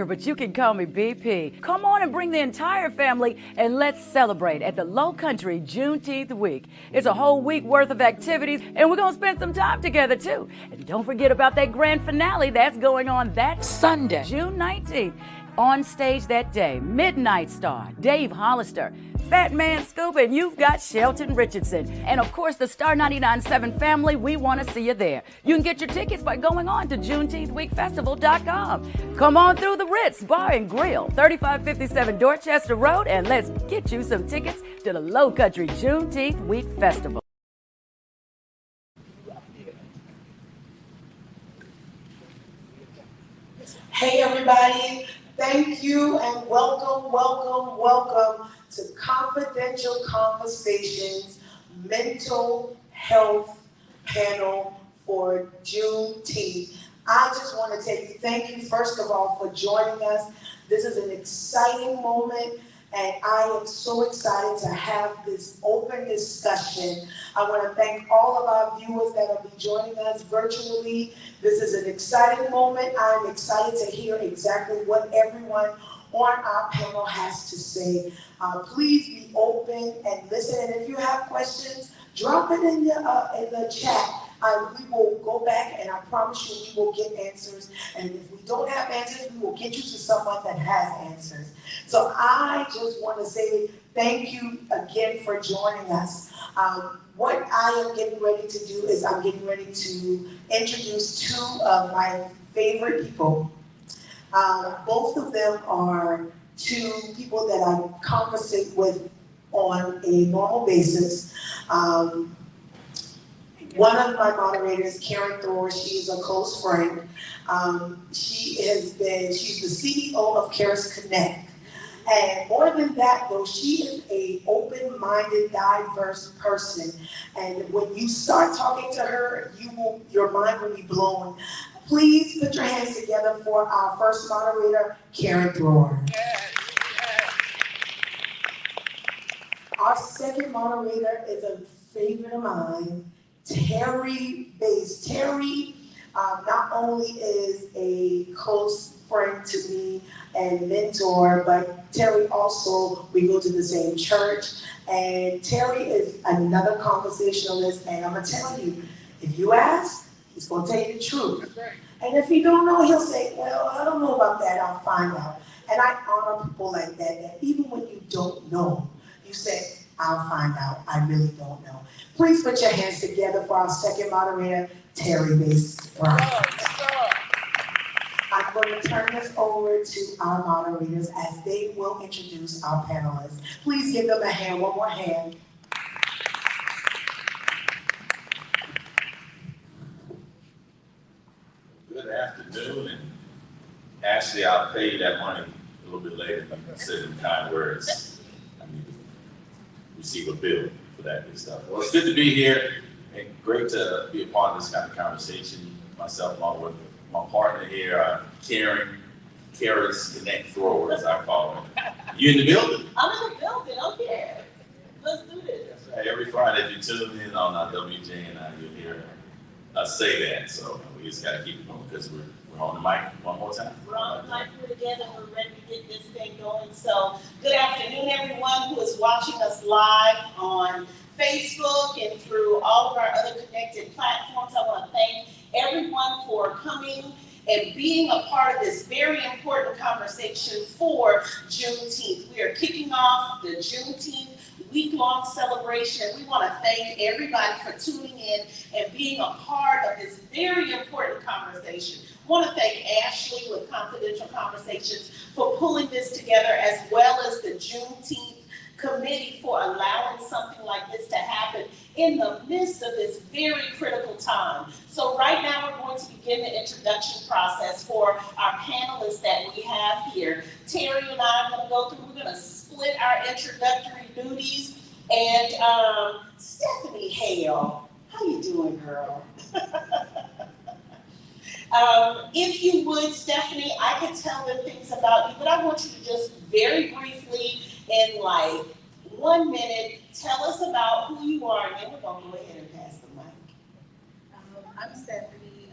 Parker, but you can call me BP. Come on and bring the entire family and let's celebrate at the Low Country Juneteenth week. It's a whole week worth of activities and we're going to spend some time together too. And don't forget about that grand finale that's going on that Sunday, June 19th. On stage that day, Midnight Star, Dave Hollister, Fat Man Scoop, and you've got Shelton Richardson. And of course, the Star 99.7 family, we want to see you there. You can get your tickets by going on to JuneteenthWeekFestival.com. Come on through the Ritz Bar and Grill, 3557 Dorchester Road, and let's get you some tickets to the Low Country Juneteenth Week Festival. Hey everybody, thank you and welcome to Confidential Conversations Mental Health Panel for Juneteenth. I just want to thank you first of all for joining us. This is an exciting moment and I am so excited to have this open discussion. I want to thank all of our viewers that will be joining us virtually. This is an exciting moment. I'm excited to hear exactly what everyone on our panel has to say. Please be open and listen. And if you have questions, drop it in the chat. We will go back and I promise you we will get answers. And if we don't have answers, we will get you to someone that has answers. So I just want to say thank you again for joining us. What I am getting ready to do is I'm getting ready to introduce two of my favorite people. Both of them are two people that I conversate with on a normal basis. One of my moderators, Karen Thor, she is a close friend. She's the CEO of Caris Connect. And more than that though, she is a open-minded, diverse person. And when you start talking to her, your mind will be blown. Please put your hands together for our first moderator, Karen Thor. Our second moderator is a favorite of mine, Terry Bass. Terry not only is a close friend to me and mentor, but Terry also, we go to the same church, and Terry is another conversationalist, and I'm gonna tell you, if you ask, he's gonna tell you the truth. And if you don't know, he'll say, well, I don't know about that, I'll find out. And I honor people like that even when you don't know, you say, I'll find out, I really don't know. Please put your hands together for our second moderator, Terry Bass. I'm going to turn this over to our moderators as they will introduce our panelists. Please give them a hand, one more hand. Good afternoon, and actually I'll pay you that money a little bit later. You can say some kind words. I need to receive a bill for that good stuff. Well, it's good to be here and great to be a part of this kind of conversation. Myself, along with my partner here, Caris Connect Thrower, as I call him. You in the building? I'm in the building, okay. Let's do this. That's right. Every Friday, if you tune in on WJNI, you'll hear us say that. So we just got to keep it going because we're on the mic one more time. We're on the mic, we're together, we're ready to get this thing going. So good afternoon, everyone who is watching us live on Facebook and through all of our other connected platforms. I want to thank everyone for coming and being a part of this very important conversation for Juneteenth. We are kicking off the Juneteenth week-long celebration. We want to thank everybody for tuning in and being a part of this very important conversation. I want to thank Ashley with Confidential Conversations for pulling this together, as well as the Juneteenth committee for allowing something like this to happen in the midst of this very critical time. So right now we're going to begin the introduction process for our panelists that we have here. Terry and I are going to go through, we're going to split our introductory duties. And Stephanie Hale, how you doing, girl? If you would, Stephanie, I could tell them things about you, but I want you to just very briefly, in like 1 minute, tell us about who you are, and then we're going to go ahead and pass the mic. I'm Stephanie,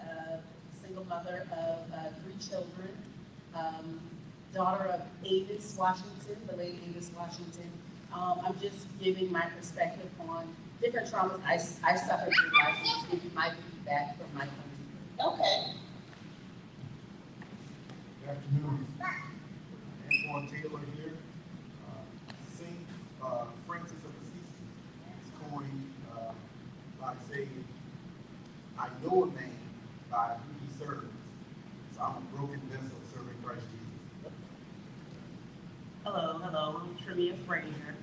single mother of 3 children. daughter of Avis Washington, the late Avis Washington. I'm just giving my perspective on different traumas I suffered through life, and just giving my feedback from my country. Okay. Good afternoon. Antwon Taylor here. Saint Francis of Assisi is coined by saying, I know a man by who he serves. So I'm a broken vessel serving Christ Jesus. Hello, I'm Trimeia Frazier.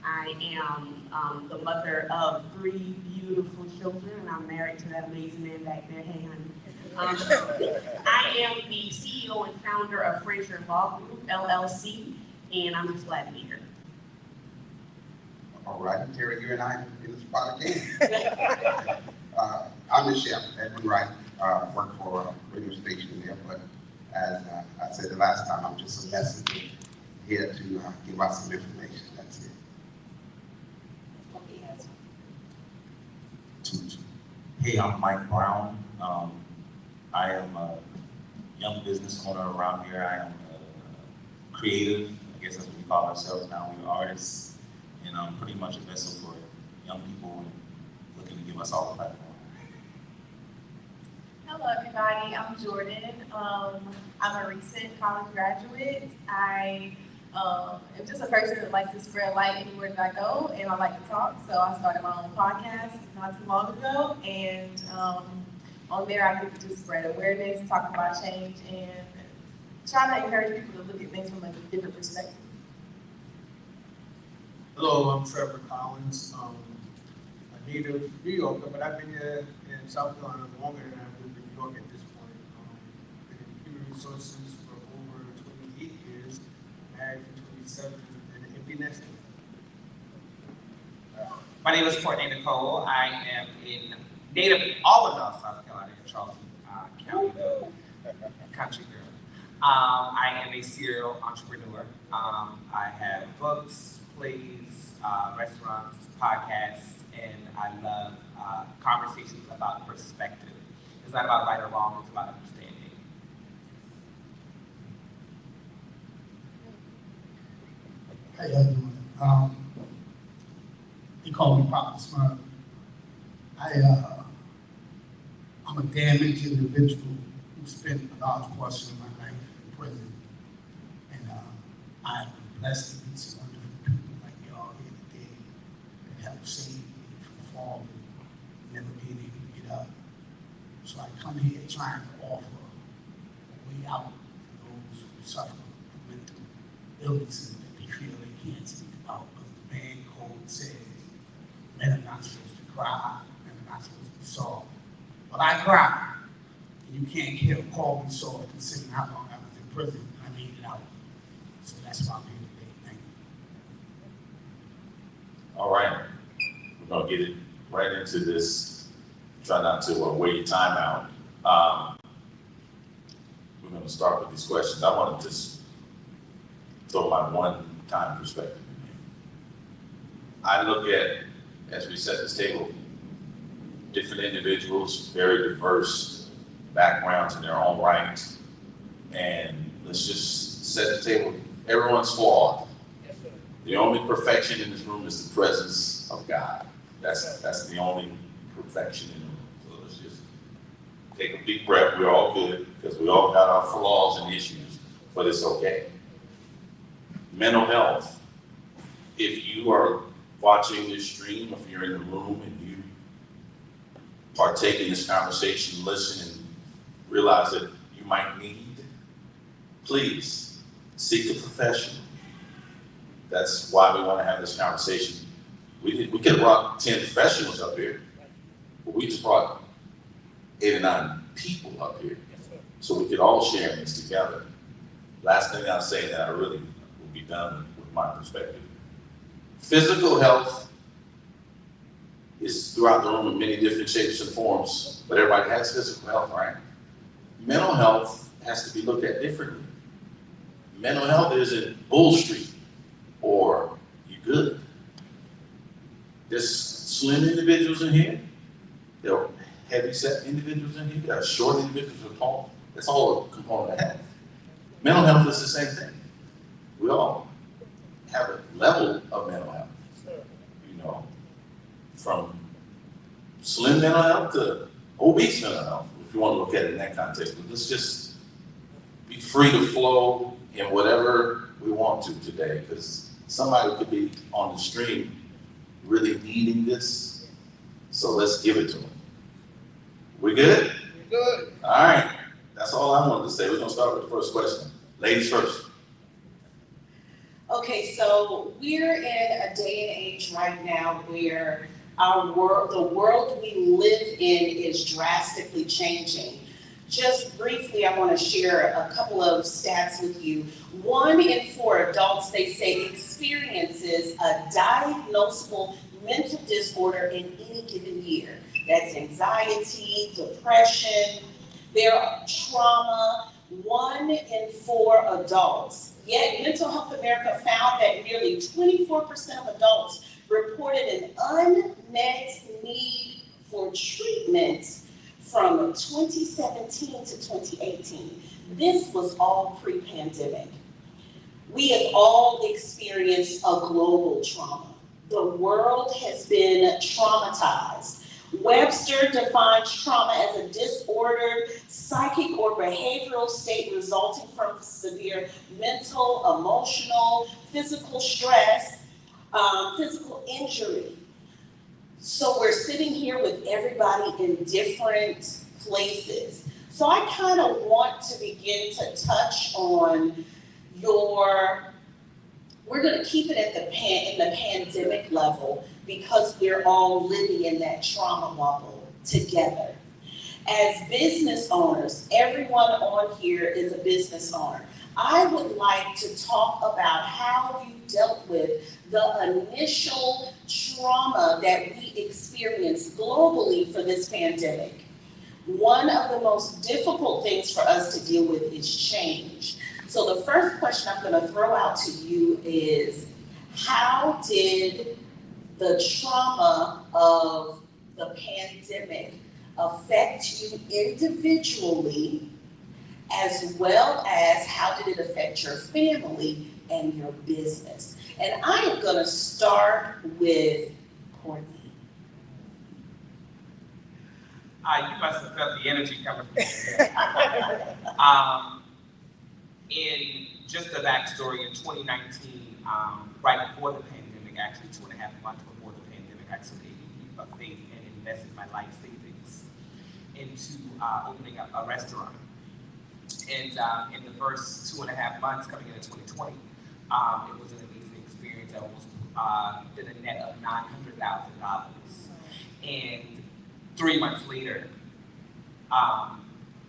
I am the mother of 3 beautiful children, and I'm married to that amazing man back there. Hey, honey. I am the CEO and founder of Frazier Law Group, LLC, and I'm just glad to be here. All right, Terry, you and I in the spot again. I'm the chef, Edwin Wright, work for a radio station there, but as I said the last time, I'm just a messenger here to give out some information, that's it. Hey, I'm Mike Brown. I am a young business owner around here. I am a creative, I guess that's what we call ourselves now. We're artists, and I'm pretty much a vessel for young people and looking to give us all a platform. Hello, everybody. I'm Jordan. I'm a recent college graduate. I am just a person that likes to spread light anywhere that I go, and I like to talk. So I started my own podcast not too long ago, and on there I get to just spread awareness, talk about change, and try to encourage people to look at things from a different perspective. Hello, I'm Trevor Collins. A native New Yorker, but I've been here in South Carolina longer than I've lived in New York at this point. Been in human resources for over 28 years, married for 27, and an empty nester. My name is Courtney Nicole. I am in native all of North South Carolina in Charleston County, country girl. I am a serial entrepreneur. I have books, plays, restaurants, podcasts, and I love conversations about perspective. It's not about right or wrong, it's about understanding. How y'all doing? They call me Poppa Smart. I'm a damaged individual who spent a large portion of my life in prison. And I'm blessed to meet some wonderful people like y'all here today that helped save me from falling and never being able to get up. So I come here trying to offer a way out for those who suffer from mental illnesses that they feel they can't speak about because the band code says men are not supposed to cry, men are not supposed to be soft. But I cry, and you can't call me soft considering how long I was in prison and I made it out. So that's why I'm here today. Thank you. All right, we're gonna get it right into this. Try not to wear your time out. We're gonna start with these questions. I want to just throw my one-time perspective in here. I look at, as we set this table, different individuals, very diverse backgrounds in their own right, and let's just set the table. Everyone's flawed. The only perfection in this room is the presence of God. That's the only perfection in the room. So let's just take a deep breath. We're all good because we all got our flaws and issues, but it's okay. Mental health. If you are watching this stream, if you're in the room and you partake in this conversation, listen and realize that you might need, please seek a professional. That's why we want to have this conversation. We could have brought 10 professionals up here, but we just brought 8 or 9 people up here, so we could all share this together. Last thing I'll say that I really will be done with my perspective. Physical health is throughout the room in many different shapes and forms, but everybody has physical health, right? Mental health has to be looked at differently. Mental health isn't Bull Street or you good. There's slim individuals in here. There are heavy set individuals in here. There are short individuals who are tall. That's all a component of health. Mental health is the same thing. We all have a level of mental health, you know, from slim mental health to obese mental health, if you want to look at it in that context. But let's just be free to flow in whatever we want to today, because somebody could be on the stream really needing this, so let's give it to them. We good? We're good. All right, that's all I wanted to say. We're gonna start with the first question. Ladies first. Okay, so we're in a day and age right now where our world, the world we live in, is drastically changing. Just briefly, I want to share a couple of stats with you. 1 in 4 adults, they say, experiences a diagnosable mental disorder in any given year. That's anxiety, depression, trauma. 1 in 4 adults. Yet Mental Health America found that nearly 24% of adults reported an unmet need for treatment from 2017 to 2018. This was all pre-pandemic. We have all experienced a global trauma. The world has been traumatized. Webster defines trauma as a disordered psychic or behavioral state resulting from severe mental, emotional, physical stress, physical injury. So we're sitting here with everybody in different places. So I kind of want to begin to touch on we're going to keep it at in the pandemic level, because we're all living in that trauma bubble together. As business owners, everyone on here is a business owner. I would like to talk about how you dealt with the initial trauma that we experienced globally for this pandemic. One of the most difficult things for us to deal with is change. So the first question I'm going to throw out to you is, how did the trauma of the pandemic affect you individually, as well as how did it affect your family and your business? And I am going to start with Courtney. You must have felt the energy coming from here. In just a backstory, in 2019, right before the pandemic, actually 2.5 months before the pandemic, I took a leap of faith and invested my life savings into opening up a restaurant. And in the first 2.5 months coming into 2020, it was an amazing experience. I almost did a net of $900,000. And 3 months later,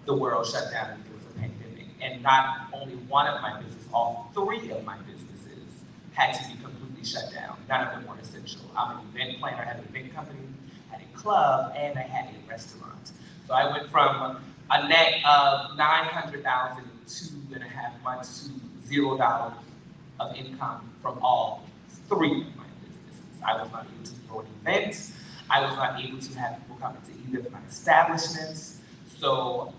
the world shut down and there was a pandemic. And not only one of my businesses, all 3 of my businesses had to be completely shut down. None of them were essential. I'm an event planner, I had an event company, had a club, and I had a restaurant. So I went from a net of $900,000 in 2.5 months to $0 of income from all 3 of my businesses. I was not able to throw an event. I was not able to have people come into either of my establishments. So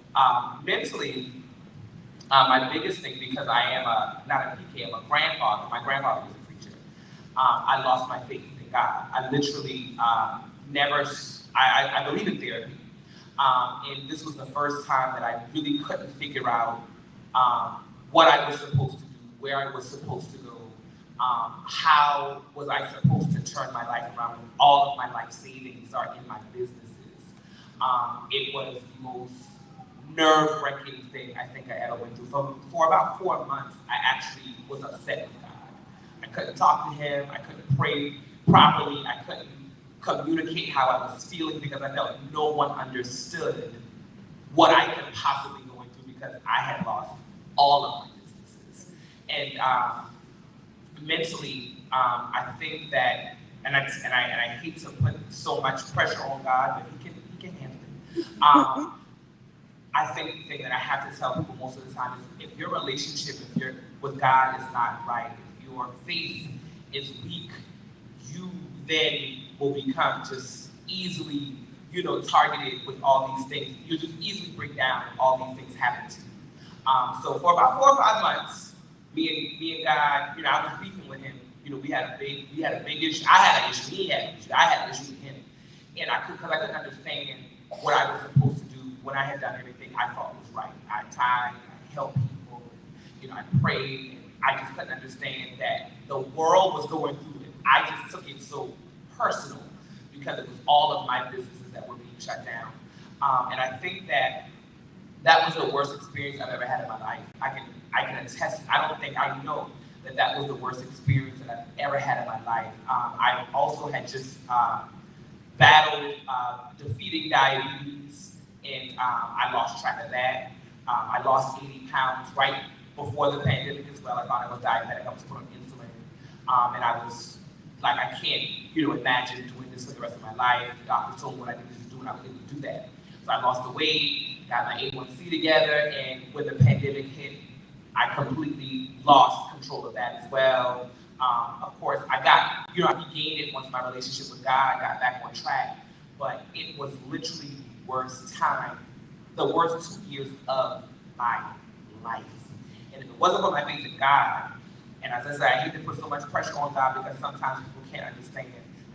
mentally, my biggest thing, because I am not a PK, I'm a grandfather. My grandfather was a preacher. I lost my faith in God. I literally I believe in therapy. And this was the first time that I really couldn't figure out what I was supposed to do, where I was supposed to go, how was I supposed to turn my life around when all of my life savings are in my businesses. It was the most nerve-wracking thing I think I ever went through. So for about 4 months, I actually was upset with God. I couldn't talk to him, I couldn't pray properly, I couldn't communicate how I was feeling because I felt no one understood what I could possibly be going through because I had lost all of my businesses. And mentally, I think that, and I hate to put so much pressure on God, but he can handle it. I think the thing that I have to tell people most of the time is if your relationship with God is not right, if your faith is weak, you then will become just easily, targeted with all these things. You'll just easily break down when all these things happen to you. So for about 4 or 5 months, me and God, you know, I was beefing with him. You know, we had a big issue. I had an issue. He had an issue. I had an issue with him, and because I couldn't understand what I was supposed to do when I had done everything I thought was right. I tithed, I helped people, you know, I prayed. And I just couldn't understand that the world was going through it. I just took it so personal because it was all of my businesses that were being shut down. And I think that was the worst experience I've ever had in my life. I can attest. I know that was the worst experience that I've ever had in my life. I also had just battled defeating diabetes, and I lost track of that. I lost 80 pounds right before the pandemic as well. I thought I was diabetic. I was put on insulin, and I was like, I can't, you know, imagine doing this for the rest of my life. The doctor told me what I needed to do, and I was able to do that. So I lost the weight, got my A1C together, and when the pandemic hit, I completely lost control of that as well. Of course, I regained it once my relationship with God got back on track, but it was literally the worst time, the worst 2 years of my life. And if it wasn't for my faith in God, and as I said, I hate to put so much pressure on God because sometimes people can't understand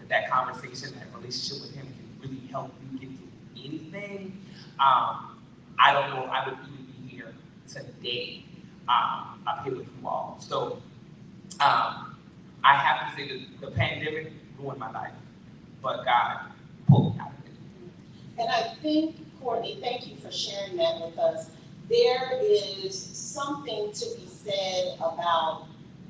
that conversation, that relationship with Him can really help you get through anything. I don't know if I would even be here today up here with you all. So I have to say that the pandemic ruined my life, but God pulled me out of it. And I think, Courtney, thank you for sharing that with us. There is something to be said about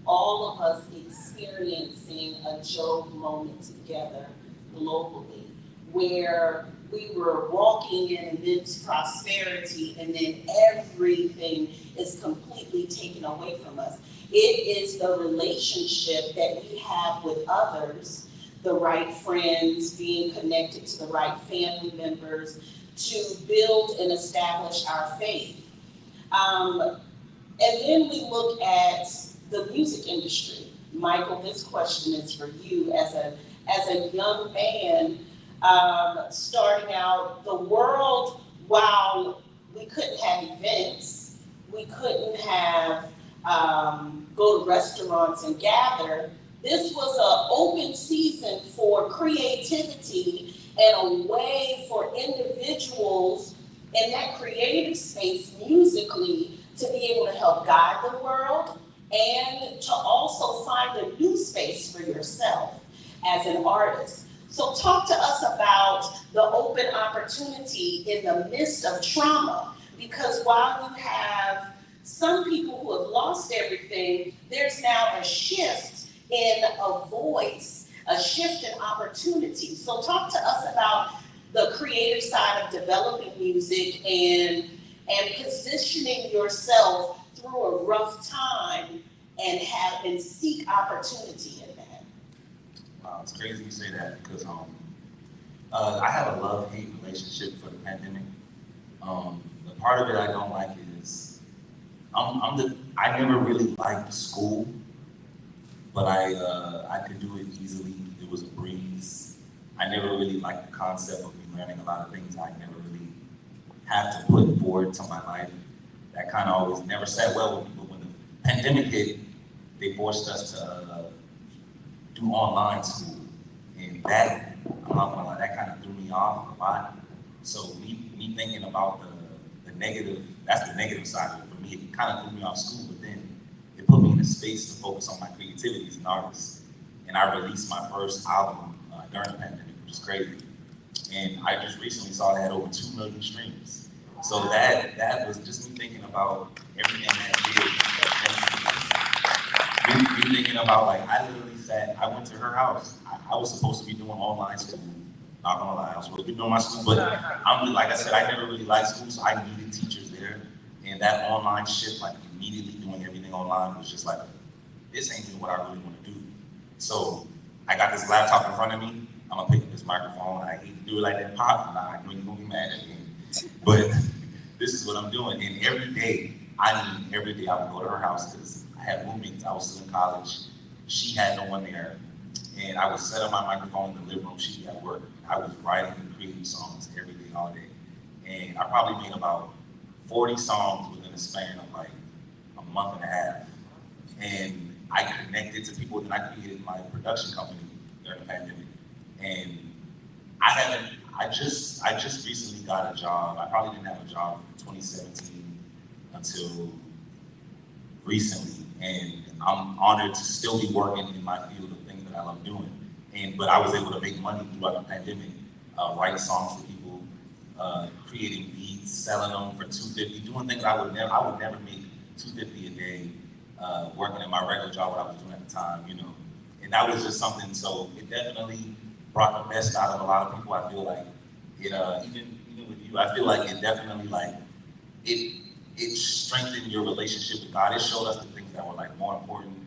all of us experiencing a Job moment together globally, where we were walking in immense prosperity and then everything is completely taken away from us. It is the relationship that we have with others, the right friends, being connected to the right family members to build and establish our faith. And then we look at the music industry. Michael, this question is for you as a young man starting out. The world, while we couldn't have events, we couldn't have go to restaurants and gather, this was an open season for creativity and a way for individuals in that creative space musically to be able to help guide the world and to also find a new space for yourself as an artist. So talk to us about the open opportunity in the midst of trauma, because while you have some people who have lost everything, there's now a shift in a voice, a shift in opportunity. So talk to us about the creative side of developing music and positioning yourself through a rough time and seek opportunity in that. Wow, it's crazy you say that because I have a love-hate relationship for the pandemic. The part of it I don't like is I never really liked school, but I could do it easily. It was a breeze. I never really liked the concept of me learning a lot of things I never really have to put forward to my life. That kind of always never sat well with me, but when the pandemic hit, they forced us to do online school. And that, I'm not gonna lie, that kind of threw me off a lot. So me thinking about the negative, that's the negative side of it for me. It kind of threw me off school, but then it put me in a space to focus on my creativity as an artist. And I released my first album during the pandemic, which is crazy. And I just recently saw it had over 2 million streams. So that was just me thinking about everything that did. Me thinking about, like, I literally sat, I went to her house. I was supposed to be doing online school. Not gonna lie, I was supposed to be doing my school, but like I said, I never really liked school, so I needed teachers there. And that online shift, like immediately doing everything online was just like, this ain't even what I really wanna do. So I got this laptop in front of me. I'm gonna pick up this microphone. I hate to do it like that, Pop. Nah, I know you're gonna be mad at me. But this is what I'm doing. And every day I would go to her house because I had roommates. I was still in college. She had no one there. And I would set up my microphone in the living room. She'd be at work. I was writing and creating songs every day, all day. And I probably made about 40 songs within a span of like a month and a half. And I connected to people, and I created my production company during the pandemic. And I just recently got a job. I probably didn't have a job from 2017 until recently. And I'm honored to still be working in my field of things that I love doing. But I was able to make money throughout the pandemic, writing songs for people, creating beats, selling them for $250, doing things I would never make $250 a day, working in my regular job, what I was doing at the time, you know. And that was just something, so it definitely brought the best out of a lot of people. I feel like it, even with you, I feel like it definitely it strengthened your relationship with God. It showed us the things that were like more important.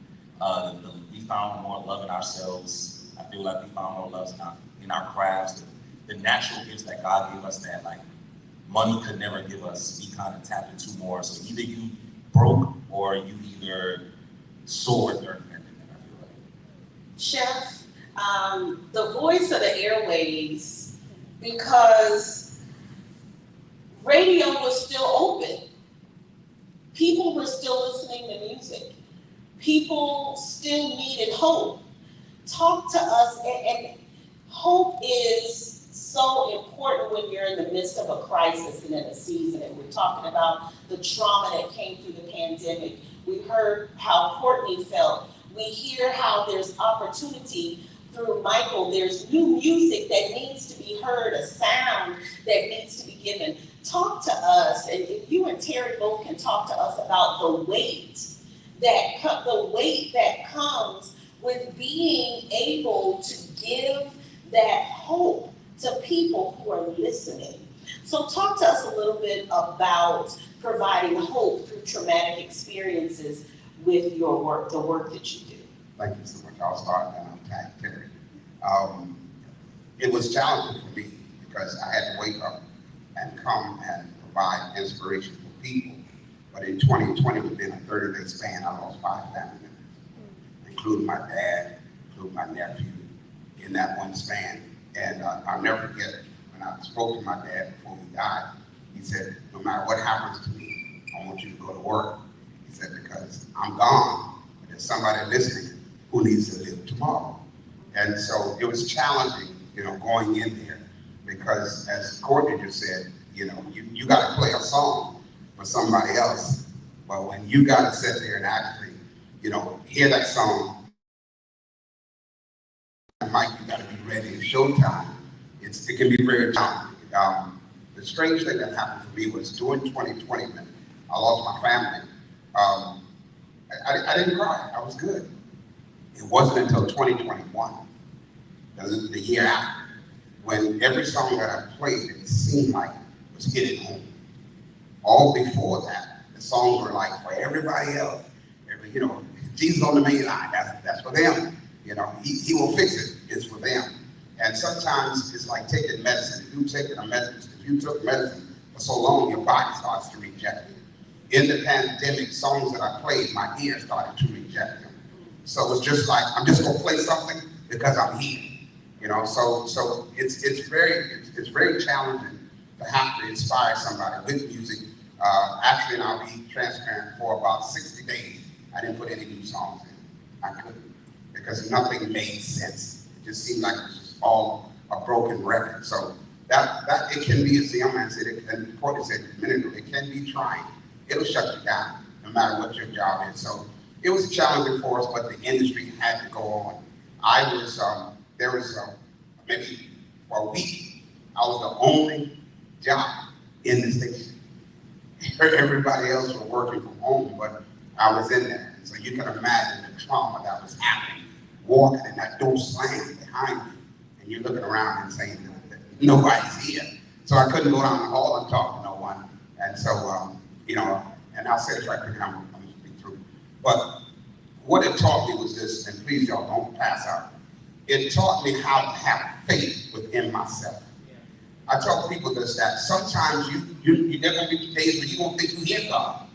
We found more love in ourselves. I feel like we found more love in our crafts, the natural gifts that God gave us that like money could never give us. We kind of tapped into more. So either you broke or you either soared during the pandemic, I feel like. Chef, the voice of the airways, because radio was still open. People were still listening to music. People still needed hope. Talk to us, and hope is so important when you're in the midst of a crisis and in a season. And we're talking about the trauma that came through the pandemic. We heard how Courtney felt. We hear how there's opportunity through Michael. There's new music that needs to be heard, a sound that needs to be given. Talk to us, and if you and Terry both can talk to us about the weight that comes with being able to give that hope to people who are listening. So talk to us a little bit about providing hope through traumatic experiences with your work, the work that you do. Thank you so much. I'll start and I'll tag Terry. It was challenging for me because I had to wake up and come and provide inspiration for people. But in 2020, within a 30-day span, I lost 5 family members, including my dad, including my nephew, in that one span. And I'll never forget it. When I spoke to my dad before he died, he said, no matter what happens to me, I want you to go to work. He said, because I'm gone, but there's somebody listening who needs to live tomorrow. And so it was challenging, going in there, because as Courtney just said, you got to play a song for somebody else. But when you got to sit there and actually, hear that song, Mike, you got to be ready. It's showtime. It can be very challenging. The strange thing that happened for me was during 2020, when I lost my family, I didn't cry. I was good. It wasn't until 2021, the year after, when every song that I played, it seemed like it was hitting home. All before that, the songs were like for everybody else. Jesus on the main line, that's for them. He will fix it. It's for them. And sometimes it's like taking medicine. If you took medicine for so long, your body starts to reject it. In the pandemic, songs that I played, my ear started to reject them. So it's just like, I'm just gonna play something because I'm here. So it's very challenging to have to inspire somebody with music. Actually, and I'll be transparent, for about 60 days, I didn't put any new songs in. I couldn't, because nothing made sense. It just seemed like it was just all a broken record. So that it can be, as the young man said, and Courtney said a minute ago, it can be trying. It'll shut you down, no matter what your job is. So it was challenging for us, but the industry had to go on. Maybe for a week, I was the only job in the station. Everybody else was working from home, but I was in there. So you can imagine the trauma that was happening, walking and that door slammed behind you, and you're looking around and saying that nobody's here. So I couldn't go down the hall and talk to no one. And so, and I'll say this right quick, I'm going to speak through. But what it taught me was this, and please y'all don't pass out. It taught me how to have faith within myself. I tell people this, that sometimes you're never going to be days where you won't think you hear God.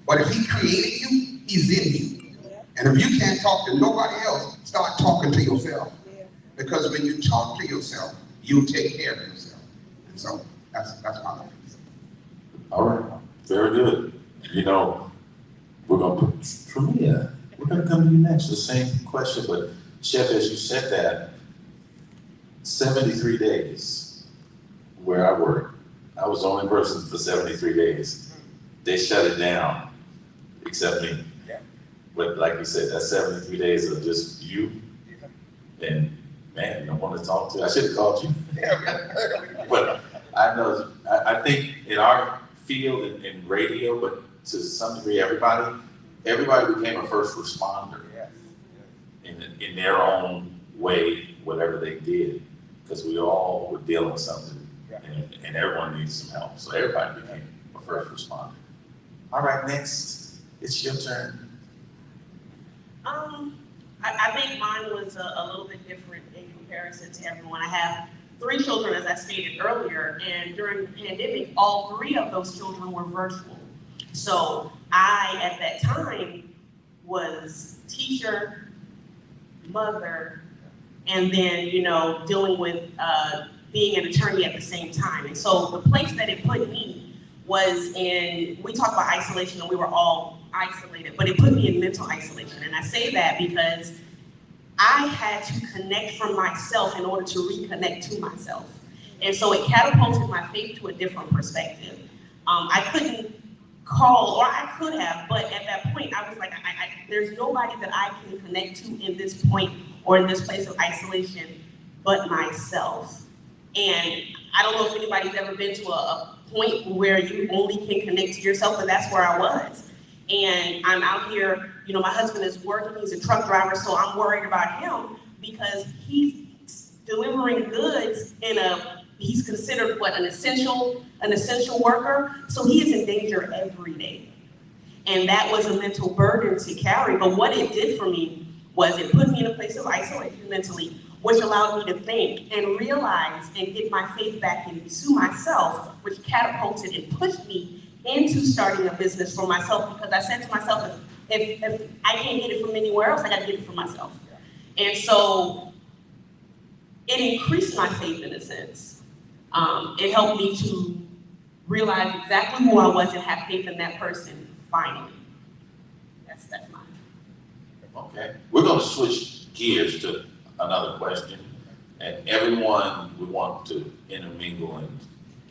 But if he created you, he's in you. And if you can't talk to nobody else, start talking to yourself. Because when you talk to yourself, you take care of yourself. And so that's my piece. All right. Very good. You know, we're gonna put Trimeia. We're gonna come to you next. The same question, but Chef, as you said that, 73 days where I work, I was the only person for 73 days. They shut it down, except me. Yeah. But like you said, that's 73 days of just you. And man, you don't want to talk to. I should have called you. But I know, I think in our field in radio, but to some degree, everybody became a first responder in their own way, whatever they did, because we all were dealing with something, and everyone needed some help. So everybody became a first responder. All right, next, it's your turn. I think mine was a little bit different in comparison to everyone. I have 3 children, as I stated earlier, and during the pandemic, all 3 of those children were virtual. So I, at that time, was teacher, mother, and then, you know, dealing with being an attorney at the same time. And so the place that it put me was in, we talk about isolation and we were all isolated, but it put me in mental isolation. And I say that because I had to connect from myself in order to reconnect to myself. And so it catapulted my faith to a different perspective. I couldn't call, or I could have, but at that point I was like, there's nobody that I can connect to in this point or in this place of isolation but myself. And I don't know if anybody's ever been to a point where you only can connect to yourself, but that's where I was. And I'm out here, you know, my husband is working, he's a truck driver, so I'm worried about him because he's delivering goods he's considered what, an essential worker, so he is in danger every day. And that was a mental burden to carry, but what it did for me was it put me in a place of isolation mentally, which allowed me to think and realize and get my faith back into myself, which catapulted and pushed me into starting a business for myself, because I said to myself, if I can't get it from anywhere else, I gotta get it from myself. And so it increased my faith in a sense. It helped me to realize exactly who I was and have faith in that person finally. That's mine. Okay, we're gonna switch gears to another question, and everyone would want to intermingle and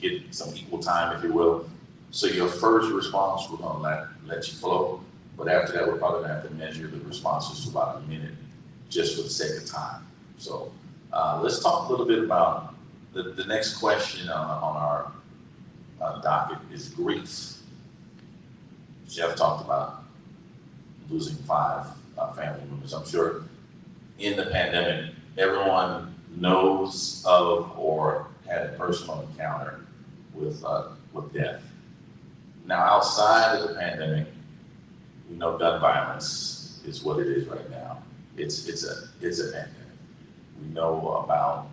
get some equal time, if you will. So your first response, we're gonna let you flow, but after that, we're probably gonna have to measure the responses to about a minute, just for the sake of time. So let's talk a little bit about the next question on our docket is grief. Jeff talked about losing 5 family members. I'm sure in the pandemic, everyone knows of or had a personal encounter with death. Now, outside of the pandemic, we know gun violence is what it is right now. It's a pandemic. We know about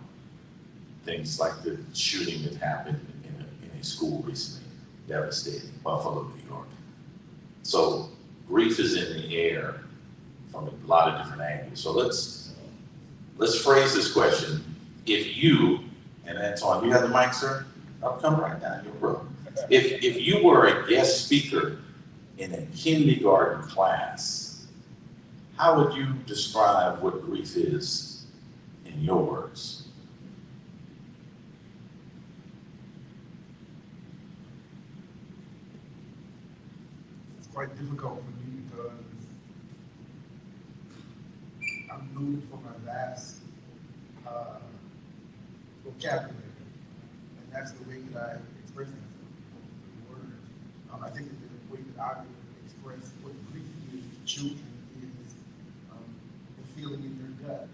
things like the shooting that happened in a school recently, devastating, Buffalo, New York. So grief is in the air from a lot of different angles. So let's phrase this question. If you, and Antwon, you have the mic, sir? I'll come right down your row. If you were a guest speaker in a kindergarten class, how would you describe what grief is in your words? It's quite difficult for me because I'm looking for my last vocabulary, and that's the way that I express myself in words. I think that the way that I would express what grief is to children is the feeling in their gut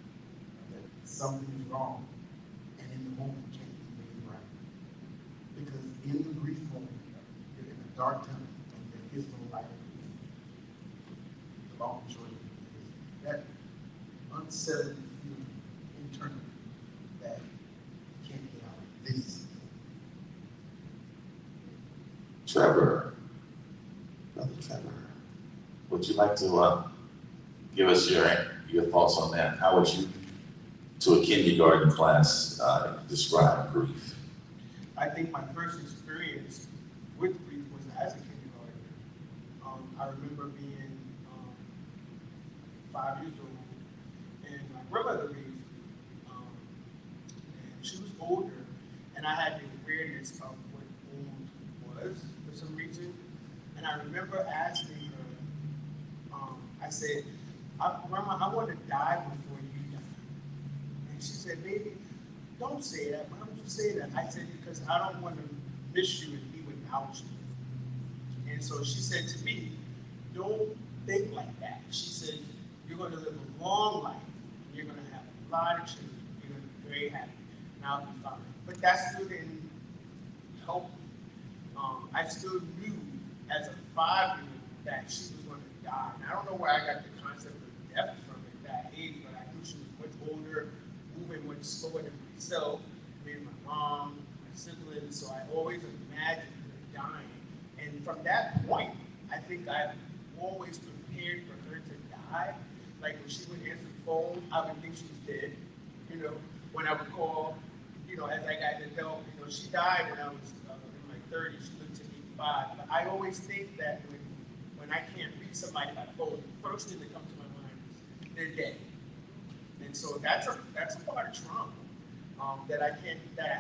that something is wrong, and in the moment can't be made right. Because in the grief moment, you're in a dark tunnel, and there is no light. The long and short of it is that unsettling feeling internally that you can't get out of this. Trevor, Brother Trevor, would you like to give us your thoughts on that? How would you, to a kindergarten class, describe grief? I think my first experience with grief was as a kindergarten experience of what Coan was for some reason. And I remember asking her, I said, Grandma, I want to die before you die. And she said, baby, don't say that. Why don't you say that? I said, because I don't want to miss you and be without you. And so she said to me, don't think like that. She said, you're going to live a long life. And you're going to have a lot of children. You're going to be very happy. And I'll be fine. But that still didn't help me. I still knew as a 5-year-old that she was going to die. And I don't know where I got the concept of death from at that age, but I knew she was much older, moving much slower than myself, me and my mom, my siblings. So I always imagined her dying. And from that point, I think I've always prepared for her to die. Like when she would answer the phone, I would think she was dead. You know, when I would call, you know, as I got an adult, you know, she died when I was in my 30s. She lived to 85. But I always think that when I can't reach somebody by phone, the first thing that comes to my mind is they're dead. And so that's a part of trauma that I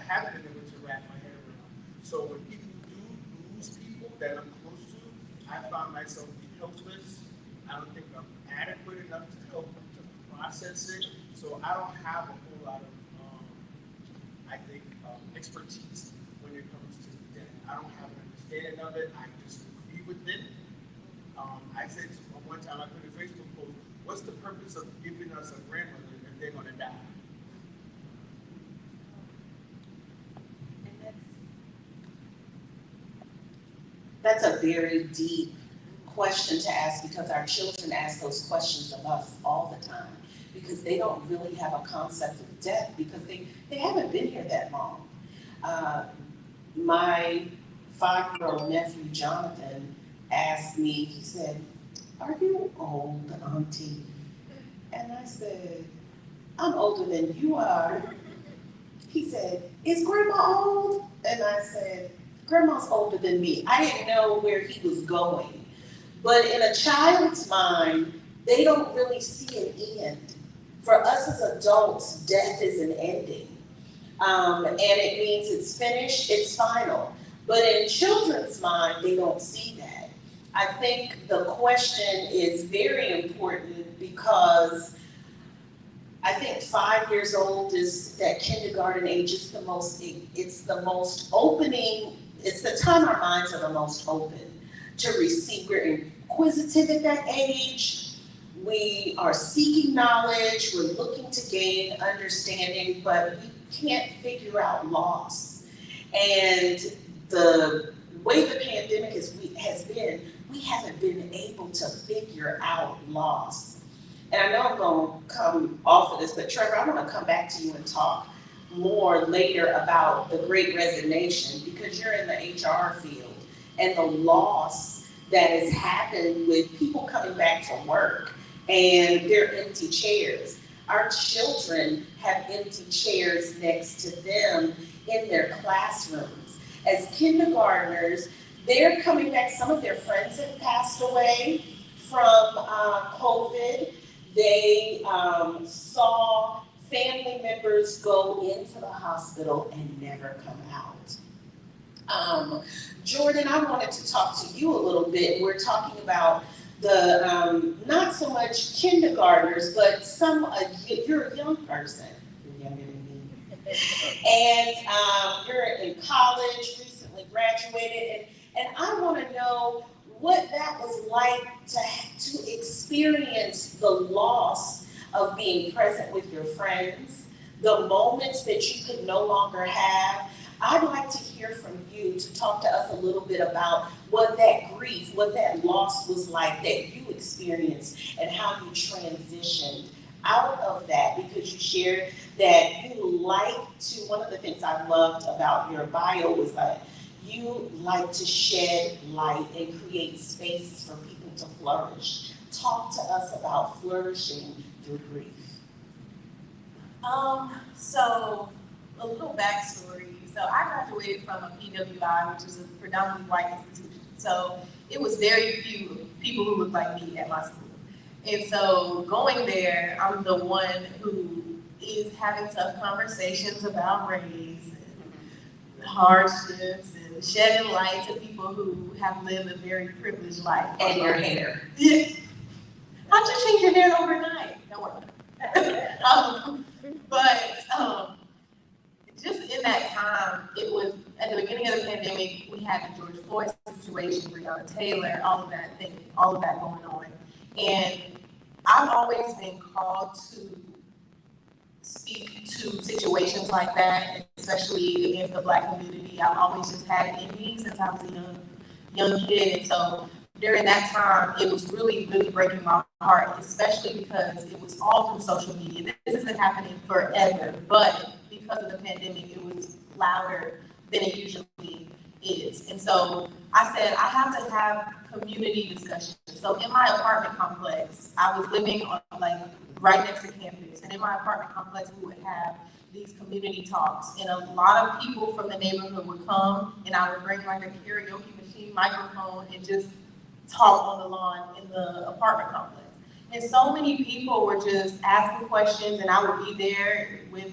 haven't been able to wrap my head around. So when people do lose people that I'm close to, I found myself helpless. I don't think I'm adequate enough to help them to process it. So I don't have a whole lot of, expertise when it comes to death. I don't have an understanding of it. I just agree with it. I said one time I put a Facebook post, what's the purpose of giving us a grandmother if they're going to die? And that's a very deep question to ask, because our children ask those questions of us all the time, because they don't really have a concept of death, because they haven't been here that long. My 5-year-old nephew, Jonathan, asked me, he said, are you old, Auntie? And I said, I'm older than you are. He said, is Grandma old? And I said, Grandma's older than me. I didn't know where he was going. But in a child's mind, they don't really see an end. For us as adults, death is an ending. And it means it's finished, it's final. But in children's mind, they don't see that. I think the question is very important, because I think 5 years old is that kindergarten age. It's the most opening, it's the time our minds are the most open to receive. We're inquisitive at that age. We are seeking knowledge. We're looking to gain understanding, but we can't figure out loss. And the way the pandemic has been, we haven't been able to figure out loss. And I know I'm going to come off of this, but Trevor, I want to come back to you and talk more later about the Great Resignation, because you're in the HR field, and the loss that has happened with people coming back to work and their empty chairs. Our children have empty chairs next to them in their classrooms. As kindergartners, they're coming back. Some of their friends have passed away from COVID. They saw family members go into the hospital and never come out. Jordan, I wanted to talk to you a little bit. We're talking about the, not so much kindergartners, but you're a young person. You're younger than me. And you're in college, recently graduated, and I want to know what that was like to experience the loss of being present with your friends, the moments that you could no longer have. I'd like to hear from you, to talk to us a little bit about what that grief, what that loss was like that you experienced, and how you transitioned out of that, because you shared that one of the things I loved about your bio was that you like to shed light and create spaces for people to flourish. Talk to us about flourishing through grief. So a little backstory. So I graduated from a PWI, which is a predominantly white institution. So it was very few people who looked like me at my school. And so going there, I'm the one who is having tough conversations about race, hardships and shedding light to people who have lived a very privileged life. And your hair. Yeah. How'd you change your hair overnight? Don't worry. But just in that time, it was at the beginning of the pandemic, we had the George Floyd situation, Trimeia Taylor, all of that going on. And I've always been called to speak to situations like that, especially against the Black community. I've always just had it in me since I was a young kid. And so during that time, it was really, really breaking my heart, especially because it was all through social media. This has been happening forever, but because of the pandemic, it was louder than it usually is. And so I said, I have to have community discussions. So in my apartment complex, I was living on right next to campus. And in my apartment complex, we would have these community talks. And a lot of people from the neighborhood would come, and I would bring a karaoke machine, microphone, and just talk on the lawn in the apartment complex. And so many people were just asking questions, and I would be there with,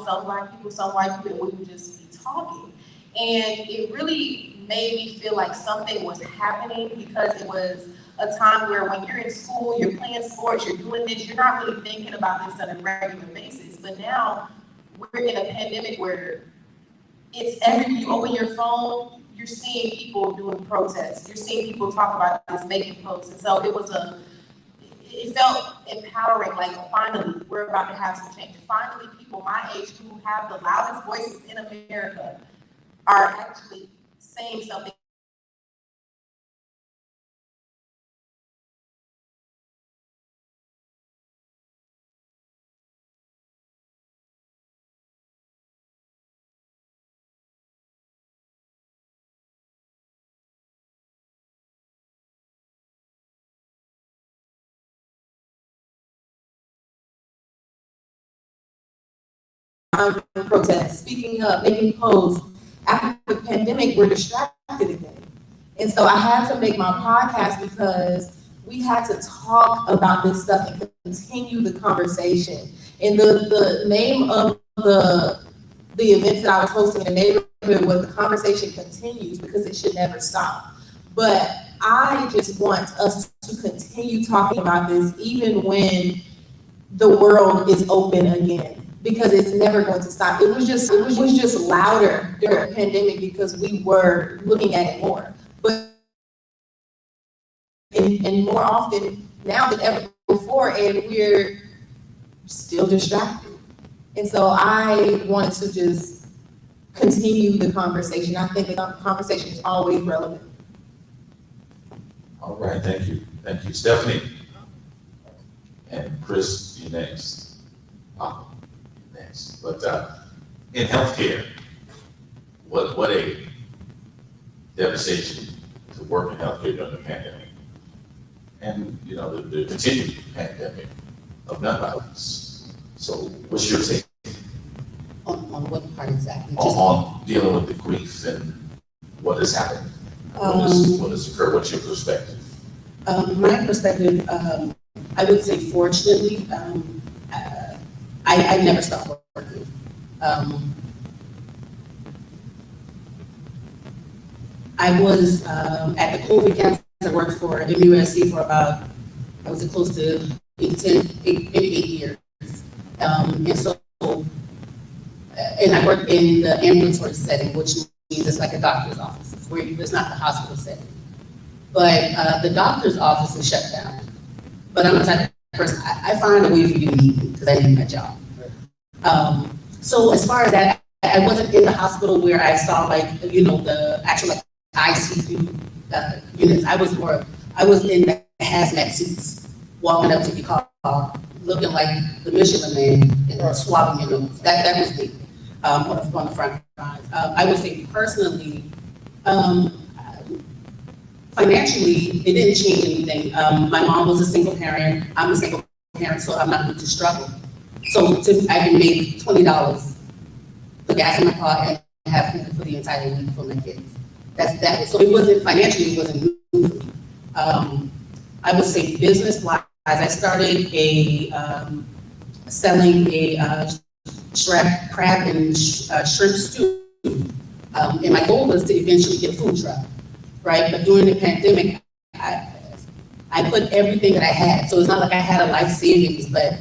some Black people, some white people, and we would just be talking. And it really made me feel like something was happening, because it was a time where when you're in school, you're playing sports, you're doing this, you're not really thinking about this on a regular basis. But now we're in a pandemic where it's you open your phone, you're seeing people doing protests. You're seeing people talk about this, making posts. And so it felt empowering, like finally, we're about to have some change. Finally, people my age who have the loudest voices in America are actually saying something. Protests, speaking up, making posts. After the pandemic, we're distracted again. And so I had to make my podcast because we had to talk about this stuff and continue the conversation. And the name of the events that I was hosting in the neighborhood was "The Conversation Continues," because it should never stop. But I just want us to continue talking about this even when the world is open again, because it's never going to stop. It was just louder during the pandemic because we were looking at it more. But and more often now than ever before, and we're still distracted. And so I wanted to just continue the conversation. I think the conversation is always relevant. All right, thank you. Thank you. Stephanie. And Chris, you next. Poppa, you next. But in healthcare, what a devastation to work in healthcare during the pandemic. And, the continued pandemic of gun violence. So what's your take? On what part exactly? On dealing with the grief and what has happened? What has occurred? What's your perspective? My perspective, I would say fortunately, I never stopped working. I was at the COVID campus. I worked for MUSC for about, I was close to maybe 8 years. And I worked in the ambulatory setting, which means it's like a doctor's office. It's not the hospital setting. But the doctor's office is shut down. But I'm the type of person, I find a way for you to need me because I need my job. So as far as that, I wasn't in the hospital where I saw the actual ICU units. I was in the hazmat suits, walking up to your car, looking like the Michelin Man and swabbing your nose. That was me on the front lines. I would say personally, financially, it didn't change anything. My mom was a single parent. I'm a single parent, so I'm not going to struggle. So I can make $20, put gas in my car, and have food for the entire week for my kids. So it wasn't financially, it wasn't new for me. I would say business-wise, I started selling a crab and shrimp stew And my goal was to eventually get a food truck, right? But during the pandemic, I put everything that I had. So it's not like I had a life savings, but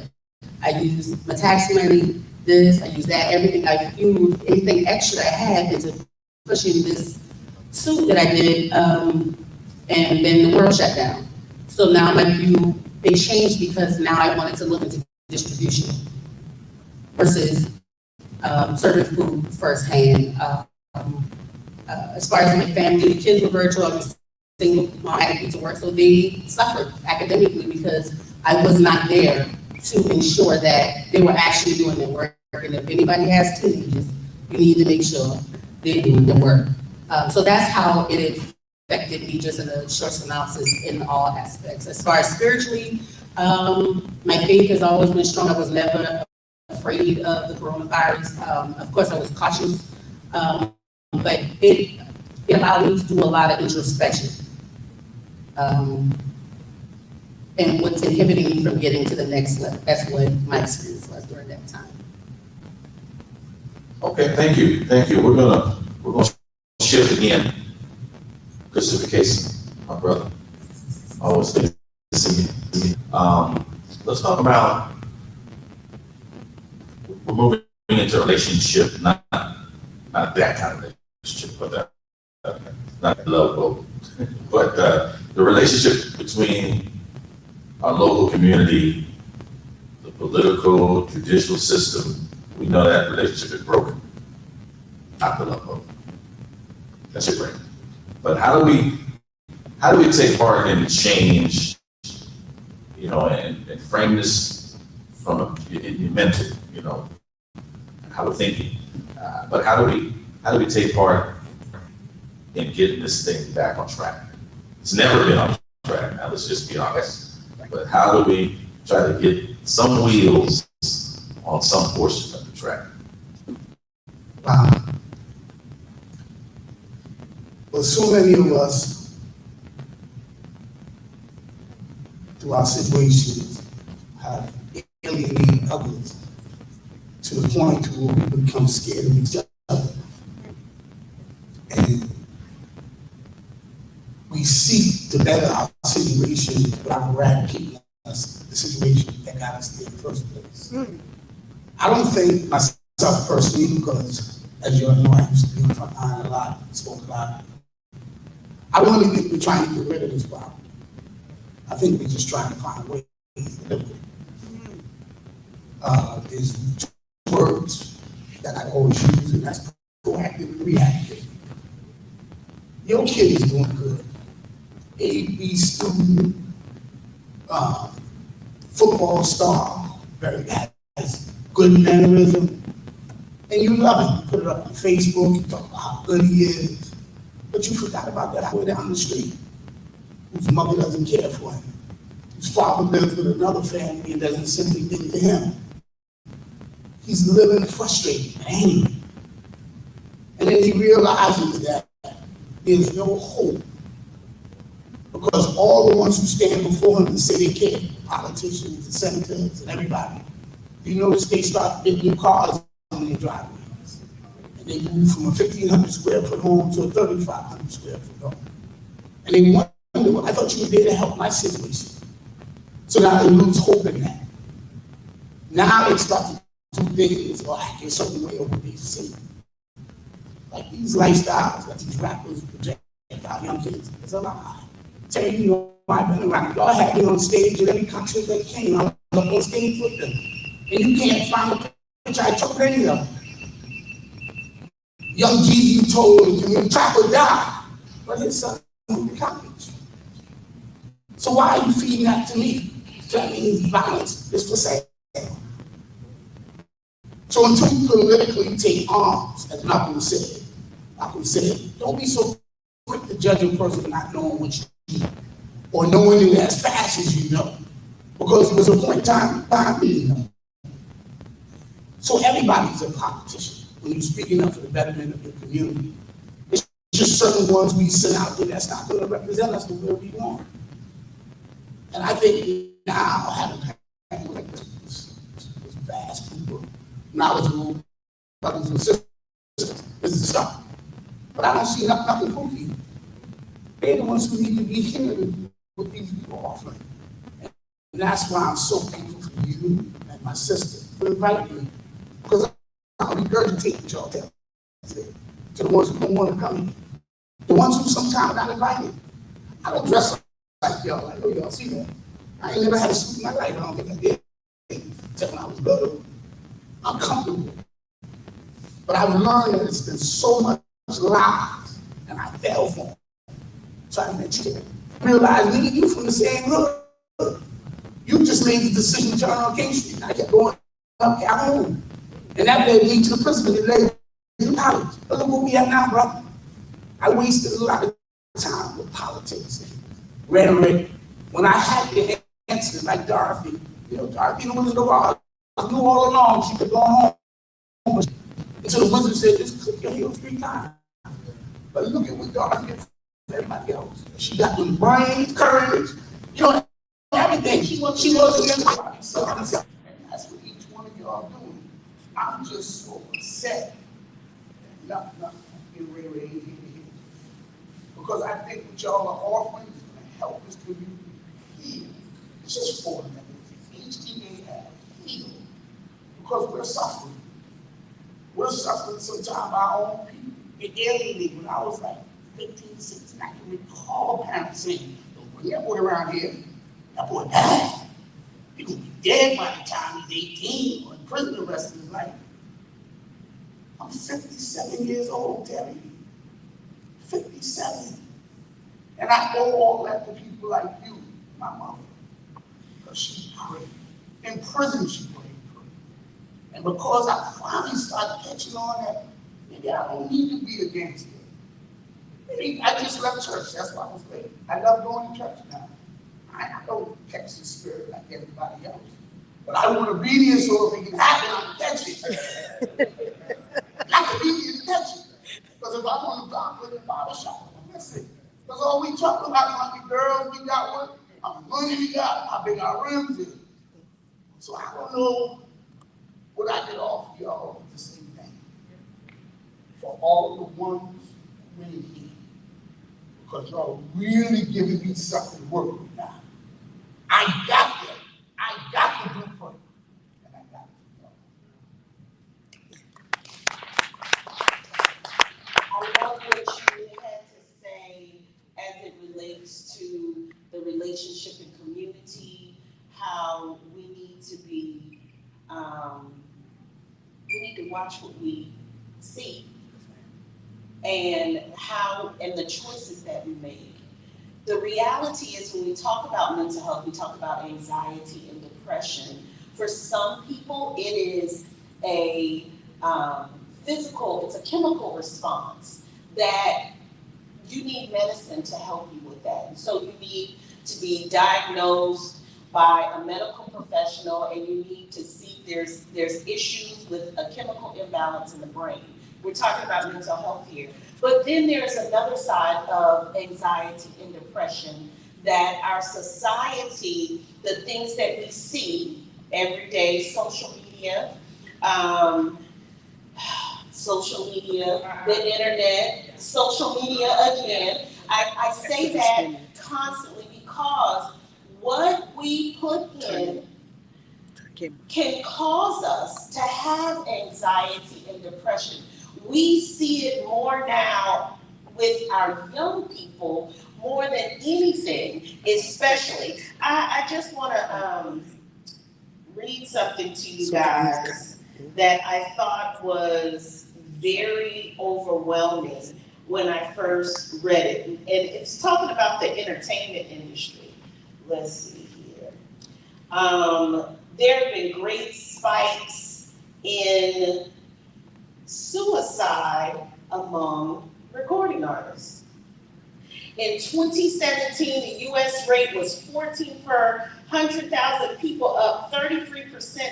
I used my tax money, I used that, everything I used, anything extra I had into pushing this suit that I did, and then the world shut down. So now my view, they changed because now I wanted to look into distribution versus serving food firsthand. As far as my family, the kids were virtual, I was single mom, I had to get to work, so they suffered academically because I was not there to ensure that they were actually doing their work. And if anybody has teenagers, you need to make sure they're doing their work. So that's how it affected me, just in a short synopsis in all aspects. As far as spiritually, my faith has always been strong. I was never afraid of the coronavirus. Of course, I was cautious, but it allowed me to do a lot of introspection. And what's inhibiting me from getting to the next level. That's what my experience was during that time. Okay, thank you. We're gonna shift again. Christopher Cason, my brother. Always good to see you. Let's talk about, we're moving into a relationship, not that kind of relationship, but not love boat, but the relationship between our local community, the political, judicial system. We know that relationship is broken, not the love boat. That's it, right? But how do we take part in change, and frame this from your mental, how we're thinking. But how do we take part in getting this thing back on track? It's never been on track. Now let's just be honest. But how do we try to get some wheels on some portion of the track? Wow. Well, so many of us, through our situations, have alienated others to the point where we become scared of each other. And we seek to better our situation without eradicating us, the situation that got us there in the first place. I don't think myself personally, because as you all know, I used to be in the front line a lot, spoke a lot. I don't really think we're trying to get rid of this problem. I think we're just trying to find ways to live with it. There's two words that I always use, and that's proactive and reactive. Your kid is doing good. A.B. student, football star, very has good mannerism, and you love him. You put it up on Facebook, you talk about how good he is, but you forgot about that boy down the street whose mother doesn't care for him, whose father lives with another family and doesn't simply think to him. He's living frustrated and angry. And then he realizes that there's no hope, because all the ones who stand before him and say they care, politicians, the senators, and everybody, you notice they start getting new cars on their driveways. And they move from a 1,500 square foot home to a 3,500 square foot home. And they wonder, well, I thought you were there to help my situation. So now they lose hope in that. Now they start to do things or act a certain way over these cities. Like these lifestyles that these rappers project about young kids, it's a lie. Tell you, I've been around. Y'all had me on stage at every concert that came. I was up on stage with them. And you can't find a picture I took any of them. Young Jeezy told him, Trap or die. But his son moved to college. So why are you feeding that to me? That means violence is for sale. So until you politically take arms, as Malcolm said, don't be so quick to judge a person for not knowing what you know, or knowing it as fast as you know, because there's a point in time you know. So everybody's a politician when you're speaking up for the betterment of your community. It's just certain ones we send out there that's not going to represent us the way we want. And I think now, having like this vast group of knowledgeable brothers and sisters, this is stuff. but I don't see nothing spooky. They're the ones who need to be hearing what these people are offering. And that's why I'm so thankful for you and my sister for inviting me. Because I'm regurgitating what y'all tell me. To the ones who don't want to come in. The ones who sometimes not invited. I don't dress up like y'all. I know y'all see that. I ain't never had a suit in my life. I don't think I did. Until when I was little. I'm comfortable. But I've learned that it's been so much lies, and I fell for them. So I met you. Realize me and you from the same hood. You just made the decision to turn on King Street. And I kept going up Calhoun. And that led me to the prison. It led me to college. But look where we at now, brother. I wasted a lot of time with politics and rhetoric. When I had the answer, like Dorothy, Dorothy was in the garage. I knew all along she could go home. Until the wizard said, just click your heels 3 times. But look at what Dorothy did for everybody else. She got the brains, courage, everything. She wasn't in the so and that's what each one of y'all doing. I'm just so upset. Nothing getting ready to here. Because I think what y'all are offering is going to help this community heal. It's just 4 minutes. HTA heal. Because we're suffering. We're suffering sometimes our own people. It alienated when I was like 15, 16. I can recall parents saying, don't bring that boy around here. That boy died. He's going to be dead by the time he's 18 or in prison the rest of his life. I'm 57 years old, Terry. 57. And I owe all that to people like you, my mother. Because she prayed. In prison, she prayed for me. And because I finally started catching on that, maybe I don't need to be a gangster. Maybe I just left church. That's why I was late. I love going to church now. I don't catch the spirit like everybody else. But I want obedience so if it can happen, I can catch it. I can be to catch it. Because if I want to talk with a barbershop, I'm missing. Because all we talk about how many girls we got, what how much money we got, how big our rims is. So I don't know what I could offer y'all with the same thing. For all the ones who win here. Because y'all really giving me something to work with now. I got them. I got the blueprint. And I got it. I love what you had to say as it relates to the relationship and community, how we need to be, we need to watch what we see and the choices that we make. The reality is when we talk about mental health, we talk about anxiety and depression. For some people, it is a physical, it's a chemical response that you need medicine to help you with that. And so you need to be diagnosed by a medical professional and you need to see there's issues with a chemical imbalance in the brain. We're talking about mental health here. But then there's another side of anxiety and depression that our society, the things that we see every day, social media, the internet, social media again. I say that constantly because what we put in can cause us to have anxiety and depression. We see it more now with our young people more than anything, especially. I just want to read something to you guys that I thought was very overwhelming when I first read it. And it's talking about the entertainment industry. Let's see here. There have been great spikes in suicide among recording artists. In 2017, the U.S. rate was 14 per 100,000 people, up 33%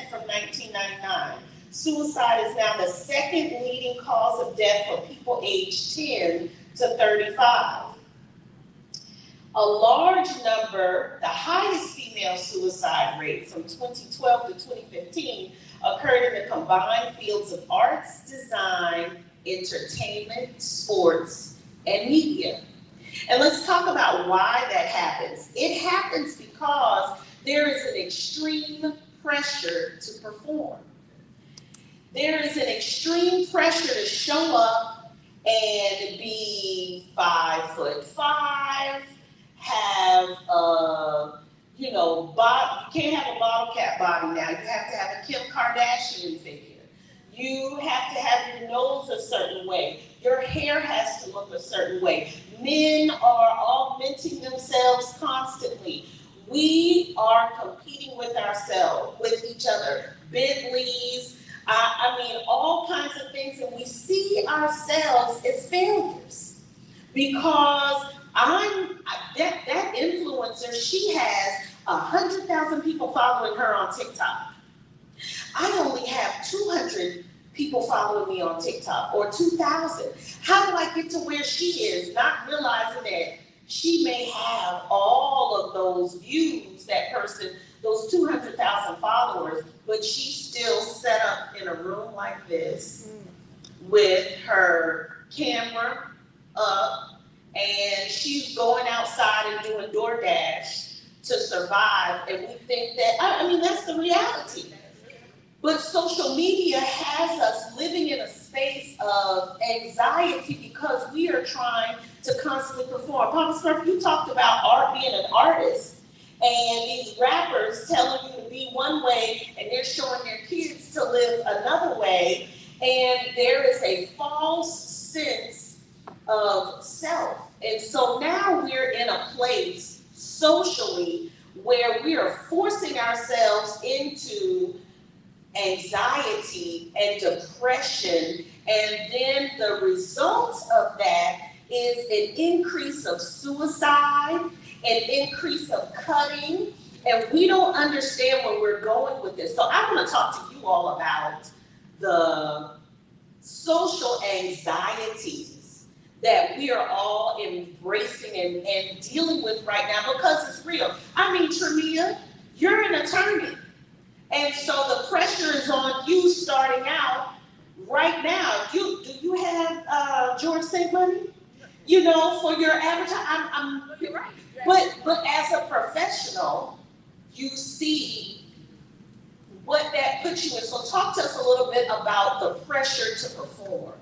from 1999. Suicide is now the second leading cause of death for people aged 10 to 35. A large number, the highest female suicide rate from 2012 to 2015 occurred in the combined fields of arts, design, entertainment, sports, and media. And let's talk about why that happens. It happens because there is an extreme pressure to perform. There is an extreme pressure to show up and be 5'5", have a, you can't have a bottle cap body now. You have to have a Kim Kardashian figure. You have to have your nose a certain way. Your hair has to look a certain way. Men are augmenting themselves constantly. We are competing with ourselves, with each other. Bentleys, all kinds of things, and we see ourselves as failures because that influencer. She has 100,000 people following her on TikTok. I only have 200 people following me on TikTok, or 2,000. How do I get to where she is, not realizing that she may have all of those views, that person, those 200,000 followers, but she's still set up in a room like this with her camera up, and she's going outside and doing DoorDash to survive, and we think that, that's the reality. But social media has us living in a space of anxiety because we are trying to constantly perform. Poppa Smurf, you talked about art being an artist, and these rappers telling you to be one way, and they're showing their kids to live another way, and there is a false sense of self. And so now we're in a place socially where we are forcing ourselves into anxiety and depression, and then the result of that is an increase of suicide, an increase of cutting, and we don't understand where we're going with this. So I want to talk to you all about the social anxieties that we are all embracing and dealing with right now, because it's real. Trimeia, you're an attorney. And so the pressure is on you starting out right now. Do you have George St. Money? For your advertising? You're right. But as a professional, you see what that puts you in. So talk to us a little bit about the pressure to perform.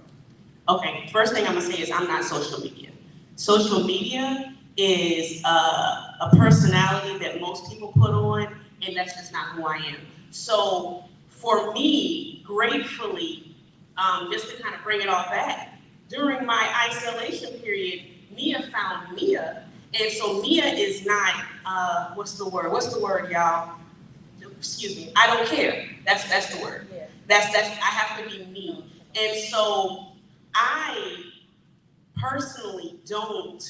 Okay, first thing I'm gonna say is I'm not social media. Social media is a personality that most people put on, and that's just not who I am. So for me, gratefully, just to kind of bring it all back, during my isolation period, Mia found Mia. And so Mia is not, what's the word, y'all? Excuse me, I don't care. That's the word. Yeah. That's I have to be me. And so I personally don't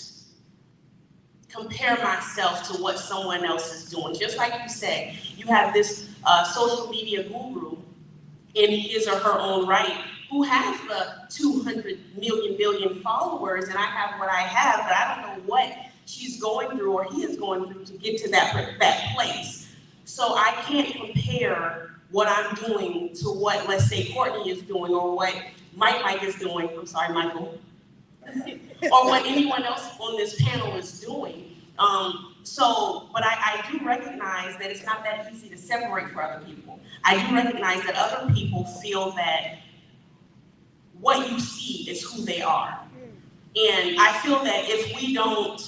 compare myself to what someone else is doing. Just like you said, you have this social media guru in his or her own right who has the 200 million followers, and I have what I have, but I don't know what she's going through or he is going through to get to that place. So I can't compare what I'm doing to what, let's say, Courtney is doing, or what Mike is doing. I'm sorry, Michael. Or what anyone else on this panel is doing. But I do recognize that it's not that easy to separate for other people. I do recognize that other people feel that what you see is who they are. And I feel that if we don't,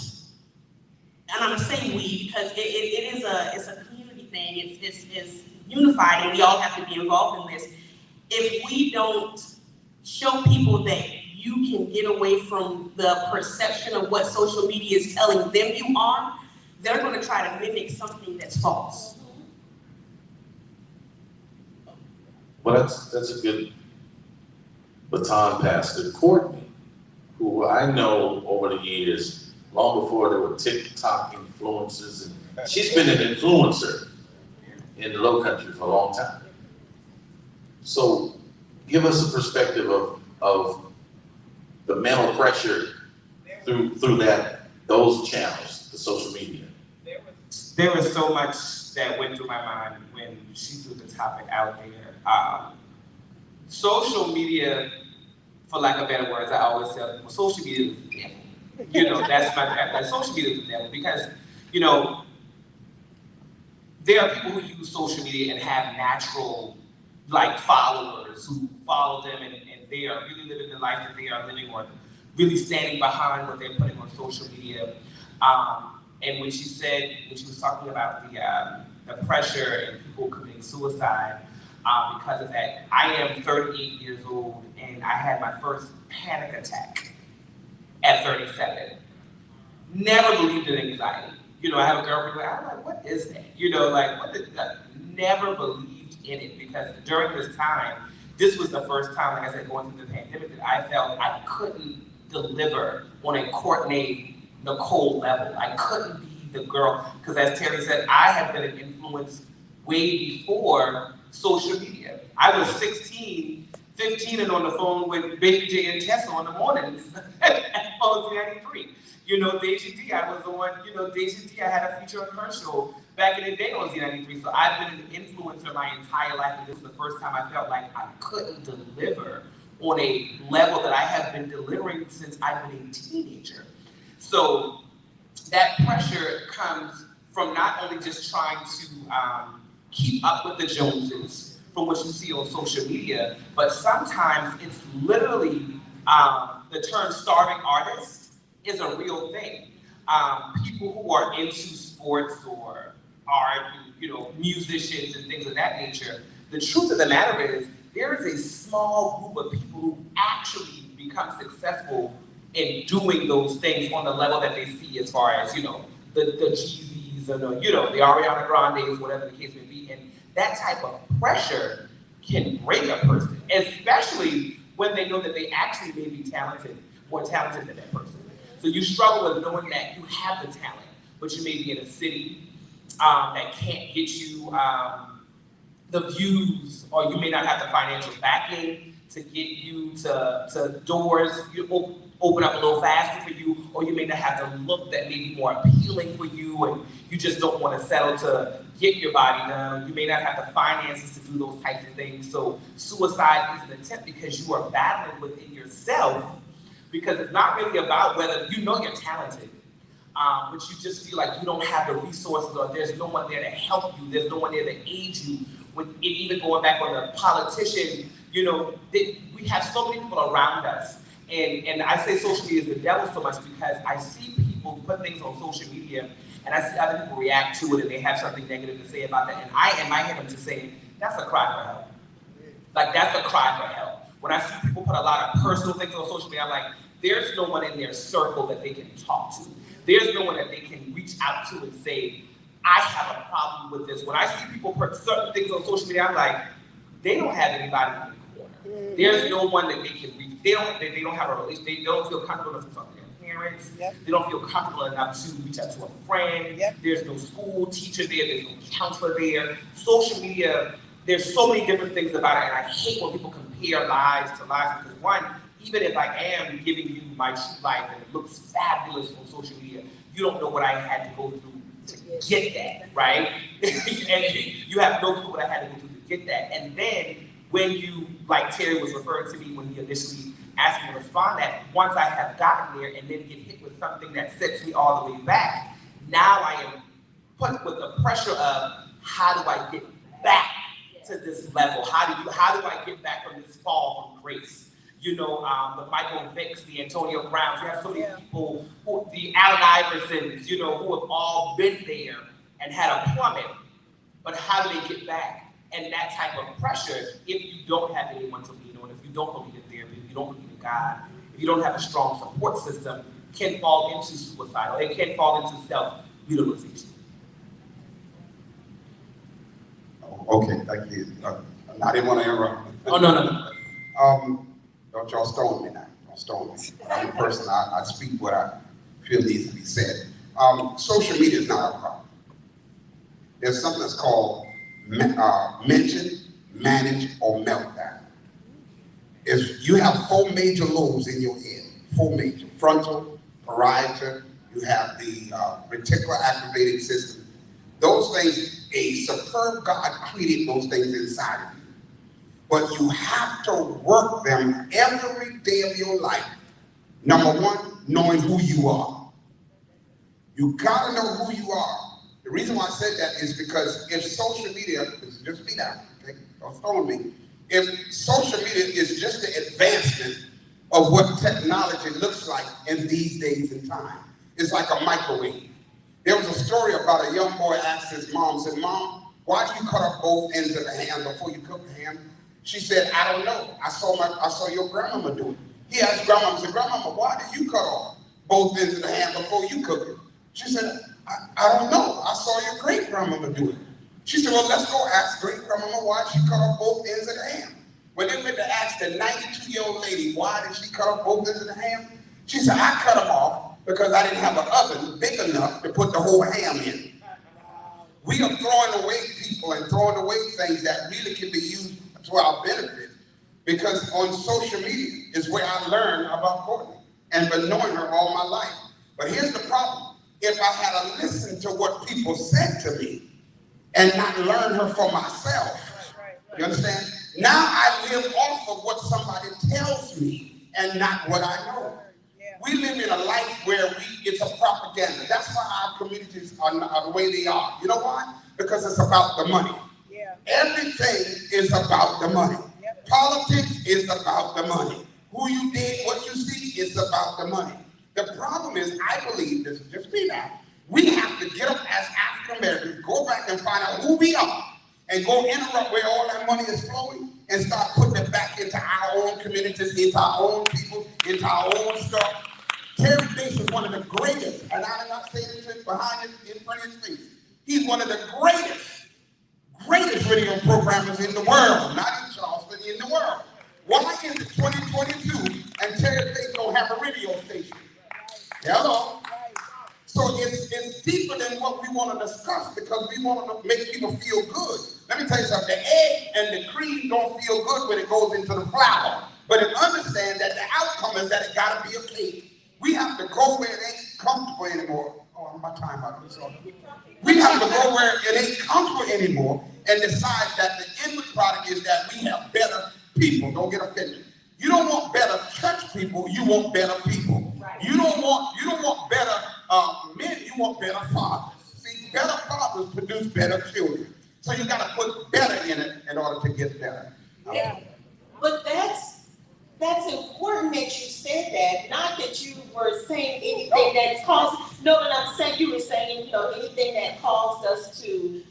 and I'm gonna say we because it's a community thing, it's unified, and we all have to be involved in this. If we don't show people that you can get away from the perception of what social media is telling them you are, they're going to try to mimic something that's false. Well, that's a good baton pass to Courtney, who I know over the years, long before there were Tik Tok influencers, and she's been an influencer in the Low Country for a long time. So give us a perspective of the mental pressure through those channels, the social media. There was so much that went through my mind when she threw the topic out there. Social media for lack of better words, I always tell people, social media is the devil. You know, that's social media is the devil because, you know, there are people who use social media and have natural, like, followers who follow them and they are really living the life that they are living or really standing behind what they're putting on social media. And when she was talking about the pressure and people committing suicide because of that, I am 38 years old and I had my first panic attack at 37. Never believed in anxiety. You know, I have a girlfriend, I'm like, what is that? You know, like, what is that? Never believed in it because during this time, this was the first time, like I said, going through the pandemic that I felt I couldn't deliver on a Courtney, Nicole level. I couldn't be the girl, because as Terry said, I had been an influence way before social media. I was 16, 15 and on the phone with Baby J and Tessa in the mornings at Post 93. You know, Deja D, I was on, you know, Deja D, I had a feature on her show back in the day on Z93. So I've been an influencer my entire life, and this was the first time I felt like I couldn't deliver on a level that I have been delivering since I've been a teenager. So that pressure comes from not only just trying to keep up with the Joneses from what you see on social media, but sometimes it's literally the term starving artist is a real thing. People who are into sports or art, you know, musicians and things of that nature, the truth of the matter is there is a small group of people who actually become successful in doing those things on the level that they see as far as, you know, the Jeezys and the, you know, the Ariana Grandes, whatever the case may be. And that type of pressure can break a person, especially when they know that they actually may be talented, more talented than that person. So you struggle with knowing that you have the talent, but you may be in a city that can't get you the views, or you may not have the financial backing to get you to doors, open up a little faster for you, or you may not have the look that may be more appealing for you, and you just don't want to settle to get your body done. You may not have the finances to do those types of things. So suicide is an attempt because you are battling within yourself, because it's not really about whether you know you're talented, but you just feel like you don't have the resources, or there's no one there to help you, there's no one there to aid you. With it, even going back on the politician, you know, we have so many people around us. And I say social media is the devil so much because I see people put things on social media and I see other people react to it and they have something negative to say about that. And I hear them just saying, that's a cry for help. Like, that's a cry for help. When I see people put a lot of personal things on social media, I'm like, there's no one in their circle that they can talk to. There's no one that they can reach out to and say, I have a problem with this. When I see people put certain things on social media, I'm like, they don't have anybody in the corner. There's no one that they can reach. They don't have a relationship. They don't feel comfortable enough to talk to their parents. They don't feel comfortable enough to reach out to a friend. There's no school teacher there. There's no counselor there. Social media, there's so many different things about it, and I hate when people compare lives to lives, because one, even if I am giving you my true life and it looks fabulous on social media, you don't know what I had to go through to get that, right? And you have no clue what I had to go through to get that. And then when you, like Terry was referring to me when he initially asked me to respond, that once I have gotten there and then get hit with something that sets me all the way back, now I am put with the pressure of, how do I get back to this level? How do I get back from this fall from grace? You know, the Michael Vicks, the Antonio Browns, you have so many people, the Allen Iversons, you know, who have all been there and had a plummet, but how do they get back? And that type of pressure, if you don't have anyone to lean on, if you don't believe in therapy, if you don't believe in God, if you don't have a strong support system, can fall into suicide, or it can fall into self-mutilization. Okay, thank you. I didn't want to interrupt. Oh, no. Don't y'all stone me now. Don't stone me. I'm a person, I speak what I feel needs to be said. Social media is not a problem. There's something that's called mention, manage, or meltdown. If you have 4 major lobes in your head, 4 major, frontal, parietal, you have the reticular activating system. Those things, a superb God created those things inside of you. but you have to work them every day of your life. Number one, knowing who you are. You gotta know who you are. The reason why I said that is because if social media, just be that, okay? Don't stone me. If social media is just the advancement of what technology looks like in these days and time, it's like a microwave. There was a story about a young boy asked his mom, said, "Mom, why do you cut off both ends of the ham before you cook the ham?" She said, "I don't know. I saw your grandmama do it." He asked grandmama, said, "Grandmama, why did you cut off both ends of the ham before you cook it?" She said, I don't know. I saw your great grandmama do it." She said, "Well, let's go ask great grandmama why she cut off both ends of the ham." When they went to ask the 92-year-old lady, why did she cut off both ends of the ham? She said, "I cut them off because I didn't have an oven big enough to put the whole ham in." We are throwing away people and throwing away things that really can be used to our benefit, because on social media is where I learned about Courtney and been knowing her all my life. But here's the problem. If I had listened to what people said to me and not learn her for myself, you understand? Now I live off of what somebody tells me and not what I know. We live in a life where it's a propaganda. That's why our communities are the way they are. You know why? Because it's about the money. Everything is about the money. Politics is about the money. Who you did, what you see, is about the money. The problem is, I believe, this is just me now, we have to get up as African Americans, go back and find out who we are, and go interrupt where all that money is flowing, and start putting it back into our own communities, into our own people, into our own stuff. Terry Banks is one of the greatest, and I'm not saying this behind his, in front of his face. He's one of the greatest radio programmers in the world, not in Charleston, in the world. Why is it 2022 and Terry Banks don't have a radio station? Hello? So it's deeper than what we want to discuss, because we want to make people feel good. Let me tell you something. The egg and the cream don't feel good when it goes into the flour. But understand that the outcome is that it got to be a cake. We have to go where it ain't comfortable anymore. Oh, my time out. We have to go where it ain't comfortable anymore and decide that the end product is that we have better people. Don't get offended. You don't want better church people, you want better people. Right. You don't want better men, you want better fathers. See, better fathers produce better children. So you got to put better in it in order to get better. Yeah. But that's important that you said that. Not that you were saying anything that caused, no, but I'm saying you were saying, anything that caused us to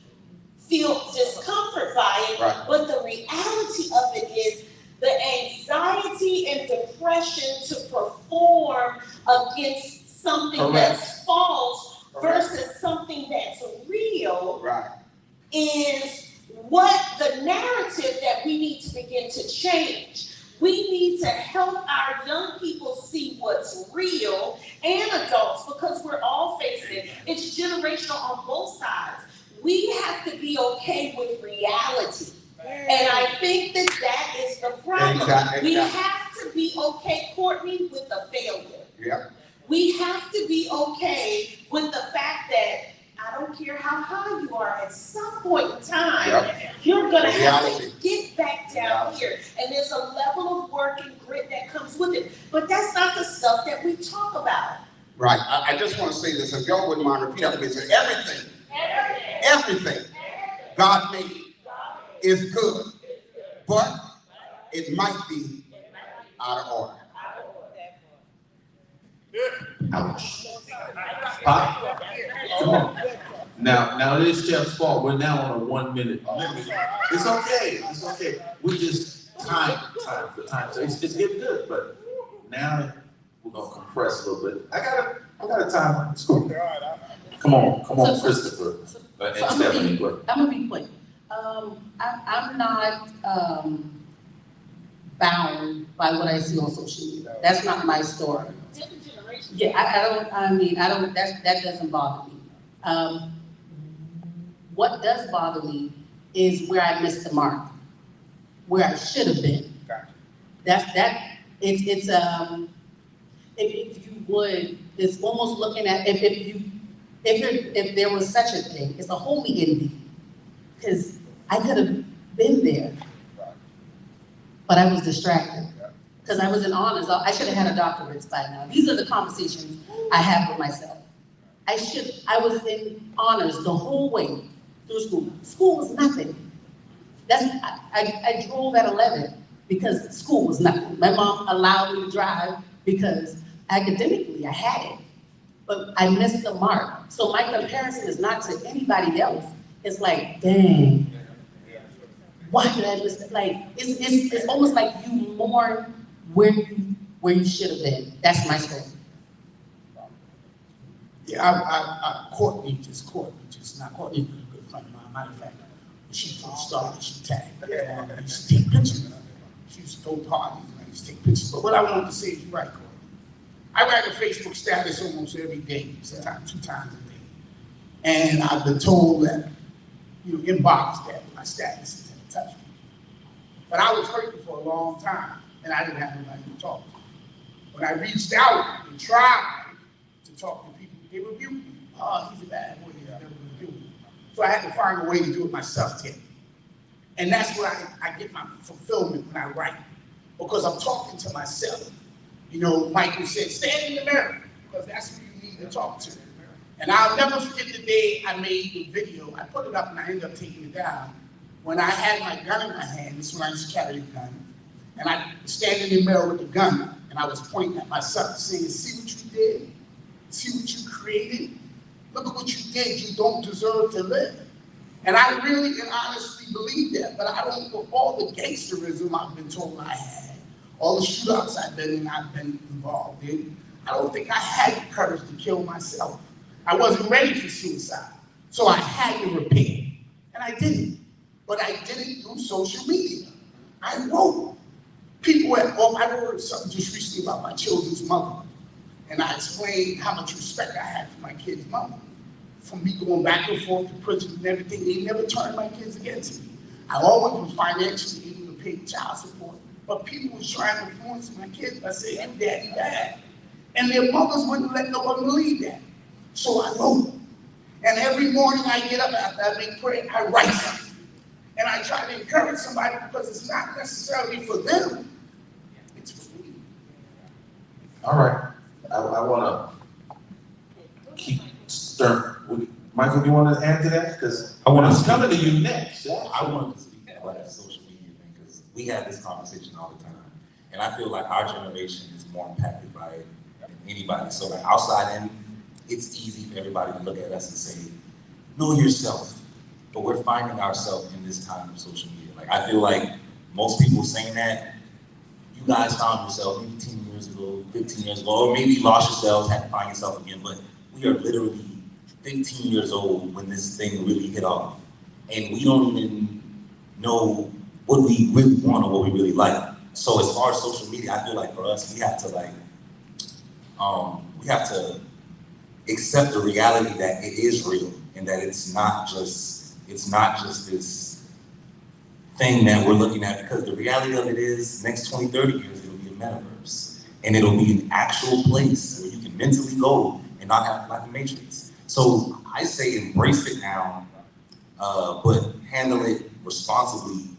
feel discomfort by it. Right. But the reality of it is the anxiety and depression to perform against something that's false versus something that's real is what the narrative that we need to begin to change. We need to help our young people see what's real, and adults, because we're all facing it. It's generational on both sides. We have to be okay with reality. And I think that is the problem. Exactly. We have to be okay, Courtney, with the failure. Yeah. We have to be okay with the fact that I don't care how high you are, at some point in time, you're going to have to get back down here. And there's a level of work and grit that comes with it. But that's not the stuff that we talk about. Right. I just want to say this. If y'all wouldn't mind repeating after me, say everything God made is good, but it might be out of order. Ouch. Pop. Come on. Now it is Chef's fault. We're now on a 1 minute limit. It's okay. We just time. So it's getting good, but now we're gonna compress a little bit. I got a time. It's cool. Come on, Christopher. And Stephanie. I'm gonna be quick. I'm not bound by what I see on social media. That's not my story. Different generation. Yeah, that doesn't bother me. What does bother me is where I missed the mark, where I should have been. If you would, it's almost looking at, if there was such a thing, it's a holy envy, because I could have been there. but I was distracted. Because I was in honors, I should have had a doctorate by now. These are the conversations I have with myself. I was in honors the whole way through school. School was nothing. I drove at 11 because school was nothing. My mom allowed me to drive because academically I had it, but I missed the mark. So my comparison is not to anybody else. It's like, dang, why did I miss it? Like, it's almost like you mourn where you should have been. That's my story. Yeah, Courtney just, not Courtney, was a good friend of mine. Matter of fact, when she first started, she tagged me. I used to take pictures of her. She used to go to parties, and I used to take pictures. But what I wanted to say is, you're right, Courtney. I write a Facebook status almost every day, sometimes 2 times a day. And I've been told that, inbox that my status is in touch with me. But I was hurting for a long time, and I didn't have anybody to talk to. When I reached out and tried to talk to people, they rebuked me. Oh, he's a bad boy, he's never gonna do it. So I had to find a way to do it myself, Tim. And that's where I get my fulfillment when I write, because I'm talking to myself. Michael said, stand in the mirror, because that's who you need to talk to. And I'll never forget the day I made the video. I put it up and I ended up taking it down. When I had my gun in my hand, this is when I used to carry a gun, and I was standing in the mirror with the gun, and I was pointing at myself saying, see what you did? See what you created? Look at what you did. You don't deserve to live. And I really and honestly believe that, but I don't, with all the gangsterism I've been told I had, all the shootouts I've been involved in, I don't think I had the courage to kill myself. I wasn't ready for suicide. So I had to repair. And I didn't. But I did it through social media. I wrote. I wrote something just recently about my children's mother. And I explained how much respect I had for my kid's mother. From me going back and forth to prison and everything, they never turned my kids against me. I always was financially able to pay child support, but people was trying to influence my kids by saying, daddy bad. And their mothers wouldn't let no one believe that. So I wrote. And every morning I get up after I make prayer, I write something. And I try to encourage somebody because it's not necessarily for them, it's for me. All right. I want to keep stirring. Michael, do you want to add to that? Because I want to come to you next. I wanted to speak about the social media thing because we have this conversation all the time. And I feel like our generation is more impacted by it than anybody. So like outside in, it's easy for everybody to look at us and say, know yourself. But we're finding ourselves in this time of social media. Like I feel like most people saying that, you guys found yourself maybe 10 years ago, 15 years ago, or maybe lost yourselves, had to find yourself again. But we are literally 15 years old when this thing really hit off. And we don't even know what we really want or what we really like. So as far as social media, I feel like for us, we have to accept the reality that it is real and that it's not just this thing that we're looking at, because the reality of it is next 20, 30 years, it'll be a metaverse and it'll be an actual place where you can mentally go and not have like a matrix. So I say embrace it now, but handle it responsibly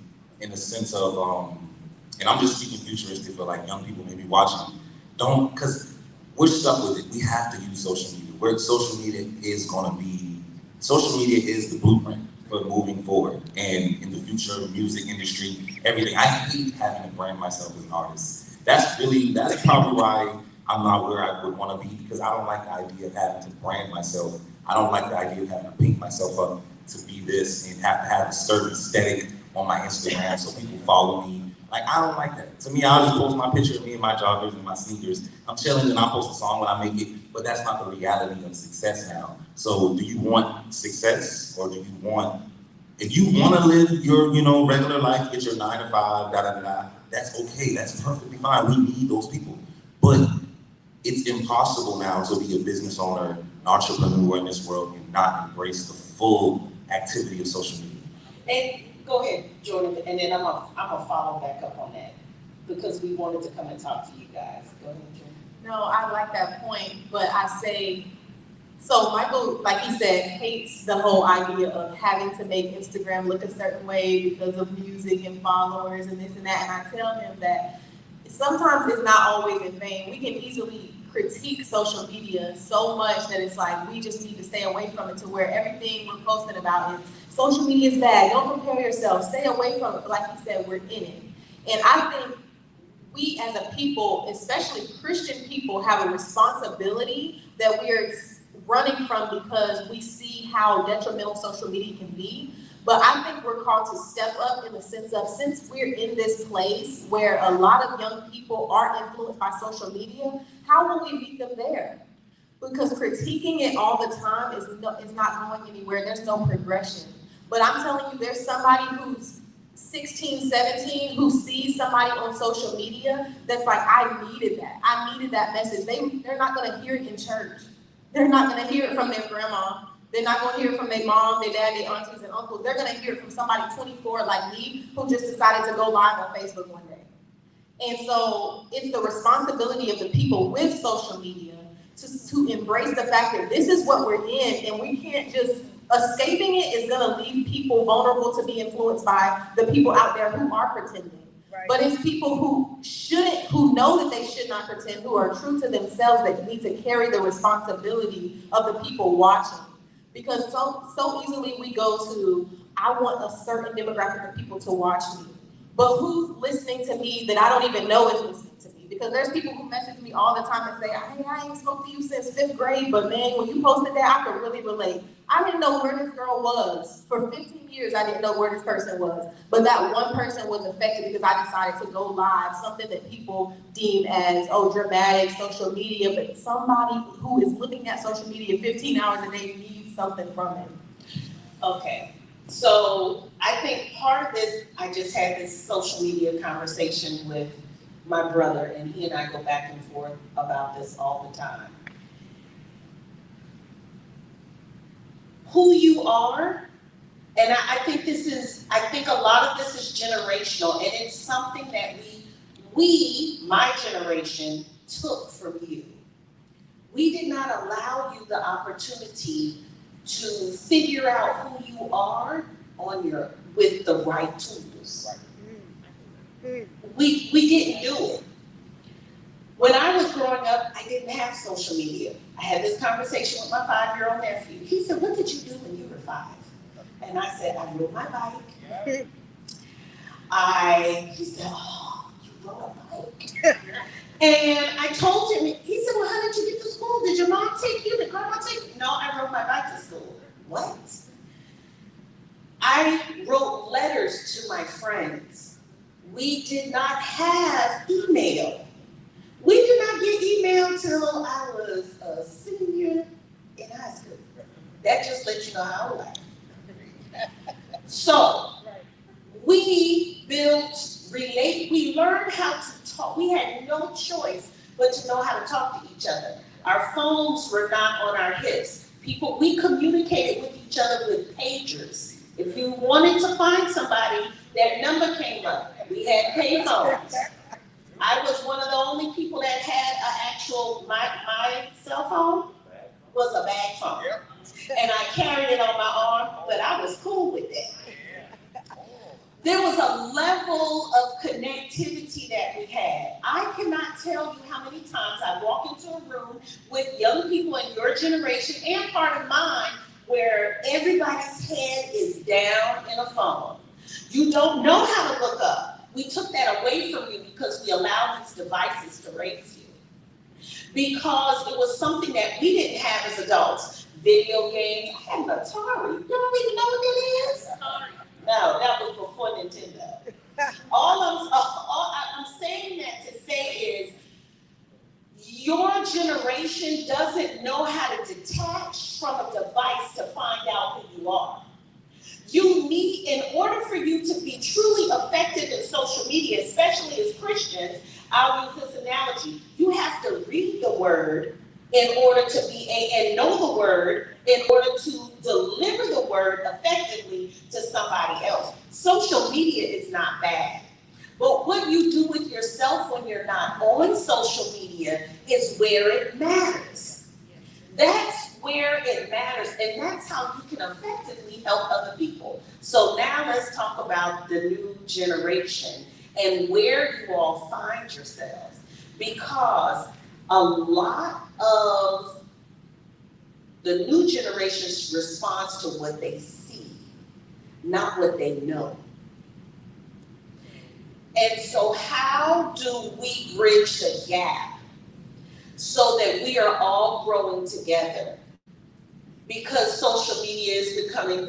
in the sense of, and I'm just speaking futuristic for like young people maybe watching, because we're stuck with it. We have to use social media. Social media is the blueprint for moving forward. And in the future, music industry, everything. I hate having to brand myself as an artist. That's probably why I'm not where I would want to be, because I don't like the idea of having to brand myself. I don't like the idea of having to paint myself up to be this and have to have a certain aesthetic on my Instagram so people follow me. Like, I don't like that. To me, I'll just post my picture of me in my joggers and my sneakers. I'm chilling and I'll post a song when I make it, but that's not the reality of success now. So do you want success, or do you want, if you want to live your, regular life, get your 9 to 5, that's okay, that's perfectly fine. We need those people. But it's impossible now to be a business owner, an entrepreneur in this world and not embrace the full activity of social media. And go ahead, Jordan, and then I'm gonna follow back up on that because we wanted to come and talk to you guys. Go ahead, Jordan. No, I like that point, but I say So Michael, like he said, hates the whole idea of having to make Instagram look a certain way because of music and followers and this and that. And I tell him that sometimes it's not always in vain. We can easily critique social media so much that it's like we just need to stay away from it, to where everything we're posting about is social media is bad. Don't compare yourself. Stay away from it. But like he said, we're in it. And I think we as a people, especially Christian people, have a responsibility that we are running from because we see how detrimental social media can be. But I think we're called to step up in the sense of, since we're in this place where a lot of young people are influenced by social media, how will we meet them there? Because critiquing it all the time is not going anywhere. There's no progression. But I'm telling you, there's somebody who's 16, 17 who sees somebody on social media that's like, I needed that. I needed that message. They're not going to hear it in church. They're not going to hear it from their grandma. They're not going to hear it from their mom, their dad, their aunties and uncles. They're going to hear it from somebody 24 like me who just decided to go live on Facebook one day. And so it's the responsibility of the people with social media to embrace the fact that this is what we're in, and we can't just, escaping it is going to leave people vulnerable to be influenced by the people out there who are pretending. Right. But it's people who know that they should not pretend, who are true to themselves, that need to carry the responsibility of the people watching. Because so easily we go to, I want a certain demographic of people to watch me. But who's listening to me that I don't even know is listening to me? Because there's people who message me all the time and say, hey, I ain't spoke to you since 5th grade, but man, when you posted that, I could really relate. I didn't know where this girl was. For 15 years, I didn't know where this person was. But that one person was affected because I decided to go live, something that people deem as, dramatic, social media, but somebody who is looking at social media 15 hours a day needs something from it. Okay. So I think part of this, I just had this social media conversation with my brother, and he and I go back and forth about this all the time. Who you are, and I think a lot of this is generational, and it's something that we, my generation, took from you. We did not allow you the opportunity to figure out who you are with the right tools. We didn't do it. When I was growing up, I didn't have social media. I had this conversation with my 5-year-old nephew. He said, what did you do when you were 5? And I said, I rode my bike. He said, oh, you rode a bike? And I told him, he said, well, how did you get to school? Did your mom take you? Did grandma take you? No, I rode my bike to school. What? I wrote letters to my friends. We did not have email. We did not get email till I was a senior in high school. That just lets you know how old I am. So, we we learned how to talk. We had no choice but to know how to talk to each other. Our phones were not on our hips. We communicated with each other with pagers. If you wanted to find somebody, that number came up. We had pay phones. I was one of the only people that had my cell phone was a bag phone. And I carried it on my arm, but I was cool with that. There was a level of connectivity that we had. I cannot tell you how many times I walk into a room with young people in your generation and part of mine where everybody's head is down in a phone. You don't know how to look up. We took that away from you because we allowed these devices to raise you. Because it was something that we didn't have as adults. Video games. I had an Atari. You don't even know what that is? No, that was before Nintendo. I'm saying that to say is, your generation doesn't know how to detach from a device to find out who you are. You need, in order for you to be truly effective in social media, especially as Christians, I'll use this analogy, you have to read the word in order to and know the word in order to deliver the word effectively to somebody else. Social media is not bad. But what you do with yourself when you're not on social media is where it matters. That's where it matters, and that's how you can effectively help other people. So now let's talk about the new generation and where you all find yourselves, because a lot of the new generation's responds to what they see, not what they know. And so how do we bridge the gap so that we are all growing together? Because social media is becoming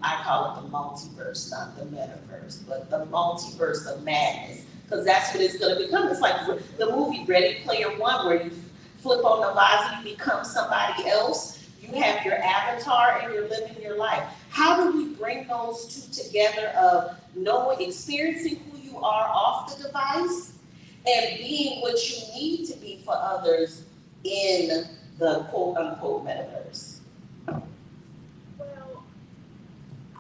I call it the multiverse, not the metaverse, but the multiverse of madness, because that's what it's going to become. It's like the movie Ready Player One, where you flip on the visor, you become somebody else. You have your avatar and you're living your life. How do we bring those two together of knowing, experiencing who you are off the device and being what you need to be for others in the quote unquote metaverse?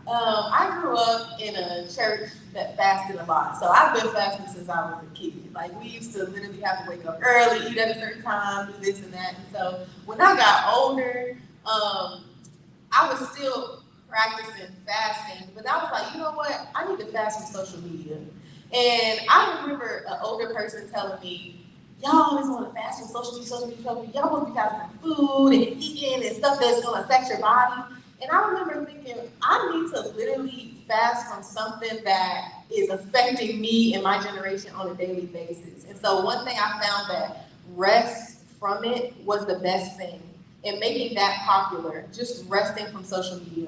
I grew up in a church that fasted a lot. So I've been fasting since I was a kid. Like, we used to literally have to wake up early, eat at a certain time, do this and that. And so when I got older, I was still practicing fasting, but I was like, you know what? I need to fast from social media. And I remember an older person telling me, y'all always want to fast from social media. Y'all want to be fasting from food and eating and stuff that's going to affect your body. And I remember thinking, I need to literally fast from something that is affecting me and my generation on a daily basis. And so one thing I found that rest from it was the best thing, and making that popular, just resting from social media.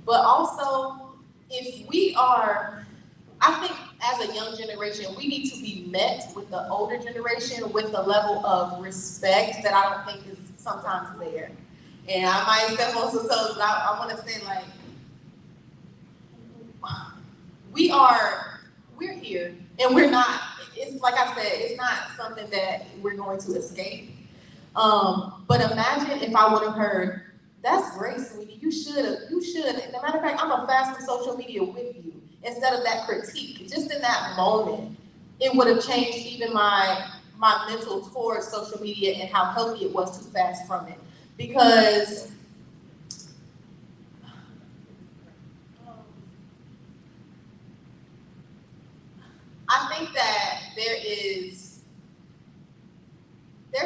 But also, if we are, I think as a young generation, we need to be met with the older generation with the level of respect that I don't think is sometimes there. And I might step on some toes, but I want to say, like, we're here, and we're not, it's like I said, it's not something that we're going to escape. But imagine if I would have heard, that's great, sweetie, you should. As a matter of fact, I'm gonna fast from social media with you, instead of that critique. Just in that moment, it would have changed even my mental towards social media and how healthy it was to fast from it. Because I think that there's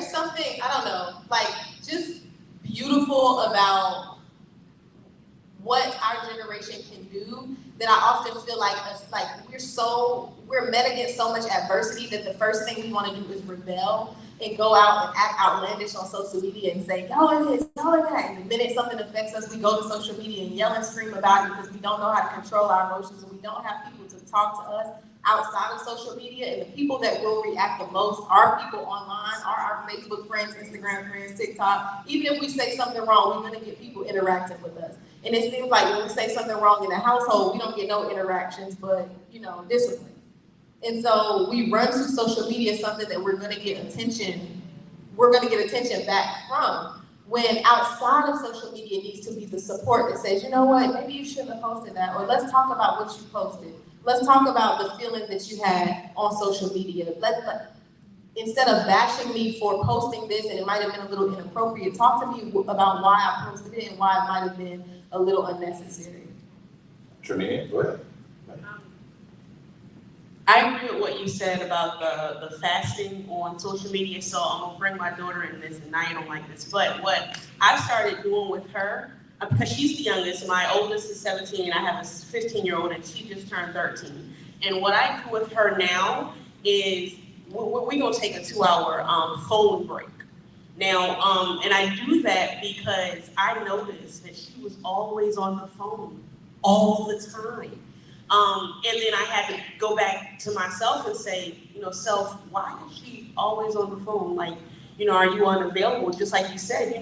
something, I don't know, like, just beautiful about what our generation can do, that I often feel like we're met against so much adversity that the first thing we want to do is rebel and go out and act outlandish on social media and say, y'all are this, y'all are that. And the minute something affects us, we go to social media and yell and scream about it because we don't know how to control our emotions, and we don't have people to talk to us outside of social media. And the people that will react the most are people online, are our Facebook friends, Instagram friends, TikTok. Even if we say something wrong, we're gonna get people interacting with us. And it seems like when we say something wrong in the household, we don't get no interactions, but, discipline. And so we run to social media, something that we're gonna get attention back from, when outside of social media needs to be the support that says, you know what, maybe you shouldn't have posted that, or let's talk about what you posted. Let's talk about the feelings that you had on social media. Instead of bashing me for posting this and it might have been a little inappropriate, talk to me about why I posted it and why it might have been a little unnecessary. Trimeia, go ahead. I agree with what you said about the fasting on social media, so I'm gonna bring my daughter in this, and I don't like this, but what I've started doing with her, because she's the youngest, my oldest is 17, I have a 15-year-old, and she just turned 13. And what I do with her now is, we're gonna take a 2-hour phone break. Now, and I do that because I noticed that she was always on the phone, all the time. And then I had to go back to myself and say, self, why is she always on the phone? Like, are you unavailable? Just like you said,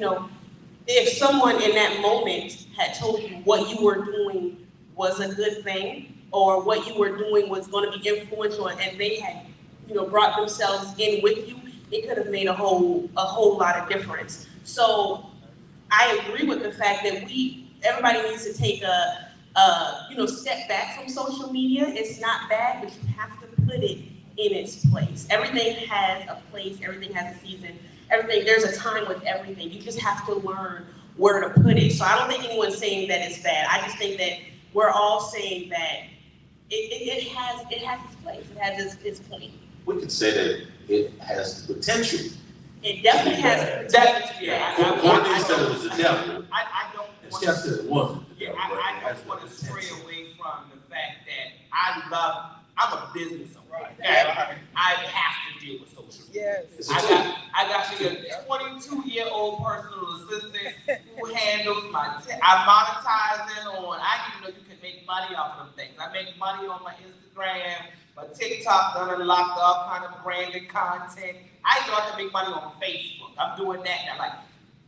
if someone in that moment had told you what you were doing was a good thing, or what you were doing was going to be influential, and they had, brought themselves in with you, it could have made a whole lot of difference. So I agree with the fact that everybody needs to take a step back from social media. It's not bad, but you have to put it in its place. Everything has a place, everything has a season, there's a time with everything. You just have to learn word to put it. So I don't think anyone's saying that it's bad. I just think that we're all saying that it has its place. It has its point. We could say that it has the potential. It definitely has. Courtney said it was the devil. I don't And want Chef said it wasn't the Yeah, devil. but I it has don't the want to stray potential. away from the fact that I'm a business owner. Right. Okay? I have to deal with social media. Yes. I got you a 22-year-old personal assistant who handles I monetize it on, I didn't even know you can make money off of them things. I make money on my Instagram, my TikTok done unlocked all kind of branded content. I know I can make money on Facebook. I'm doing that now. Like,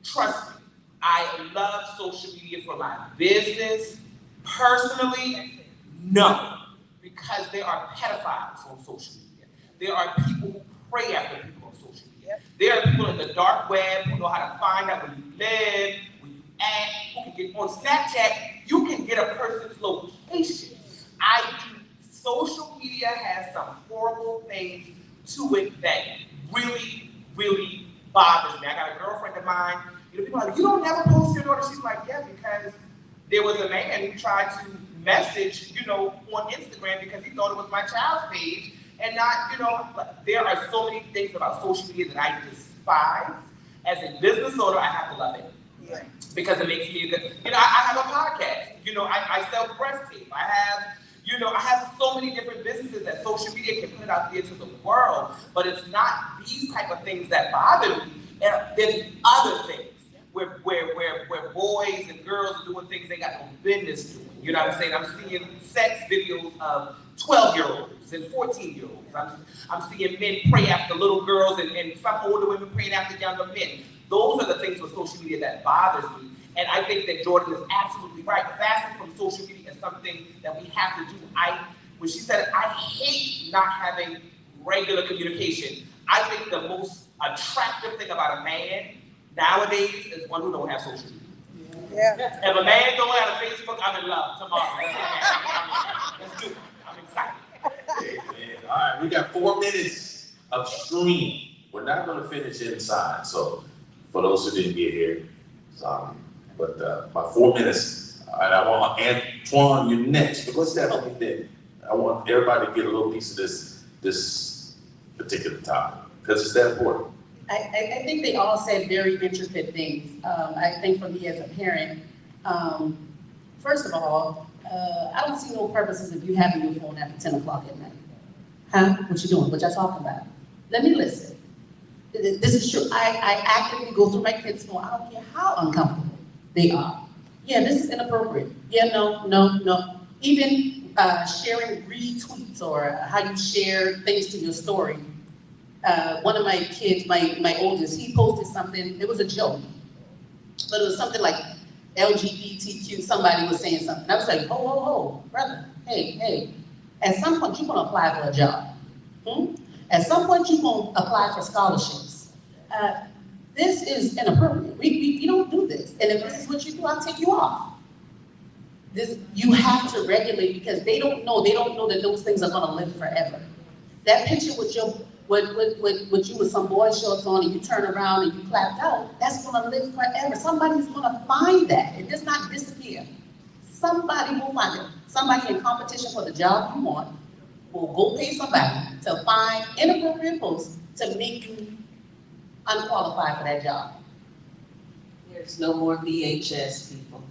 trust me, I love social media for my business. Personally, no, because there are pedophiles on social media. There are people who prey after people on social media. There are people in the dark web who know how to find out where you live, where you act, who can get on Snapchat. You can get a person's location. Social media has some horrible things to it that really, really bothers me. I got a girlfriend of mine, people are like, you don't never post your daughter. She's like, yeah, because there was a man who tried to message, on Instagram because he thought it was my child's page. And there are so many things about social media that I despise. As a business owner, I have to love it. Yeah. Because it makes me good. I have a podcast. I sell breast tape. I have so many different businesses that social media can put out there to the world, but it's not these type of things that bother me. And there's other things where boys and girls are doing things they got no business doing. You know what I'm saying? I'm seeing sex videos of 12-year-olds and 14-year-olds. I'm seeing men pray after little girls and some older women praying after younger men. Those are the things with social media that bothers me. And I think that Jordan is absolutely right. Fasting from social media is something that we have to do. When she said, I hate not having regular communication. I think the most attractive thing about a man nowadays is one who don't have social media. Yeah. If a man don't have a Facebook, I'm in love tomorrow. Let's do it. I'm excited. Amen. All right, we got 4 minutes of stream. We're not going to finish inside, so for those who didn't get here, sorry. But about 4 minutes, and I want Antwon, you're next. But let's definitely think. I want everybody to get a little piece of this particular topic because it's that important. I think they all said very intricate things. I think for me as a parent, first of all, I don't see no purposes if you having your phone after 10 o'clock at night. Huh? What you doing? What y'all talking about? Let me listen. This is true. I actively go through my kids' phone. I don't care how uncomfortable they are. Yeah, this is inappropriate. Yeah, no. Even sharing retweets or how you share things to your story. One of my kids, my oldest, he posted something, it was a joke, but it was something like LGBTQ, somebody was saying something. I was like, ho, brother, hey, at some point you're gonna apply for a job. At some point you're gonna apply for scholarships. This is inappropriate. We don't do this. And if this is what you do, I'll take you off. You have to regulate because they don't know that those things are gonna live forever. That picture with you with some boy shorts on and you turn around and you clapped out, that's gonna live forever. Somebody's gonna find that. It does not disappear. Somebody will find it. Somebody in competition for the job you want will go pay somebody to find inappropriate posts to make you unqualified for that job. There's no more VHS, people.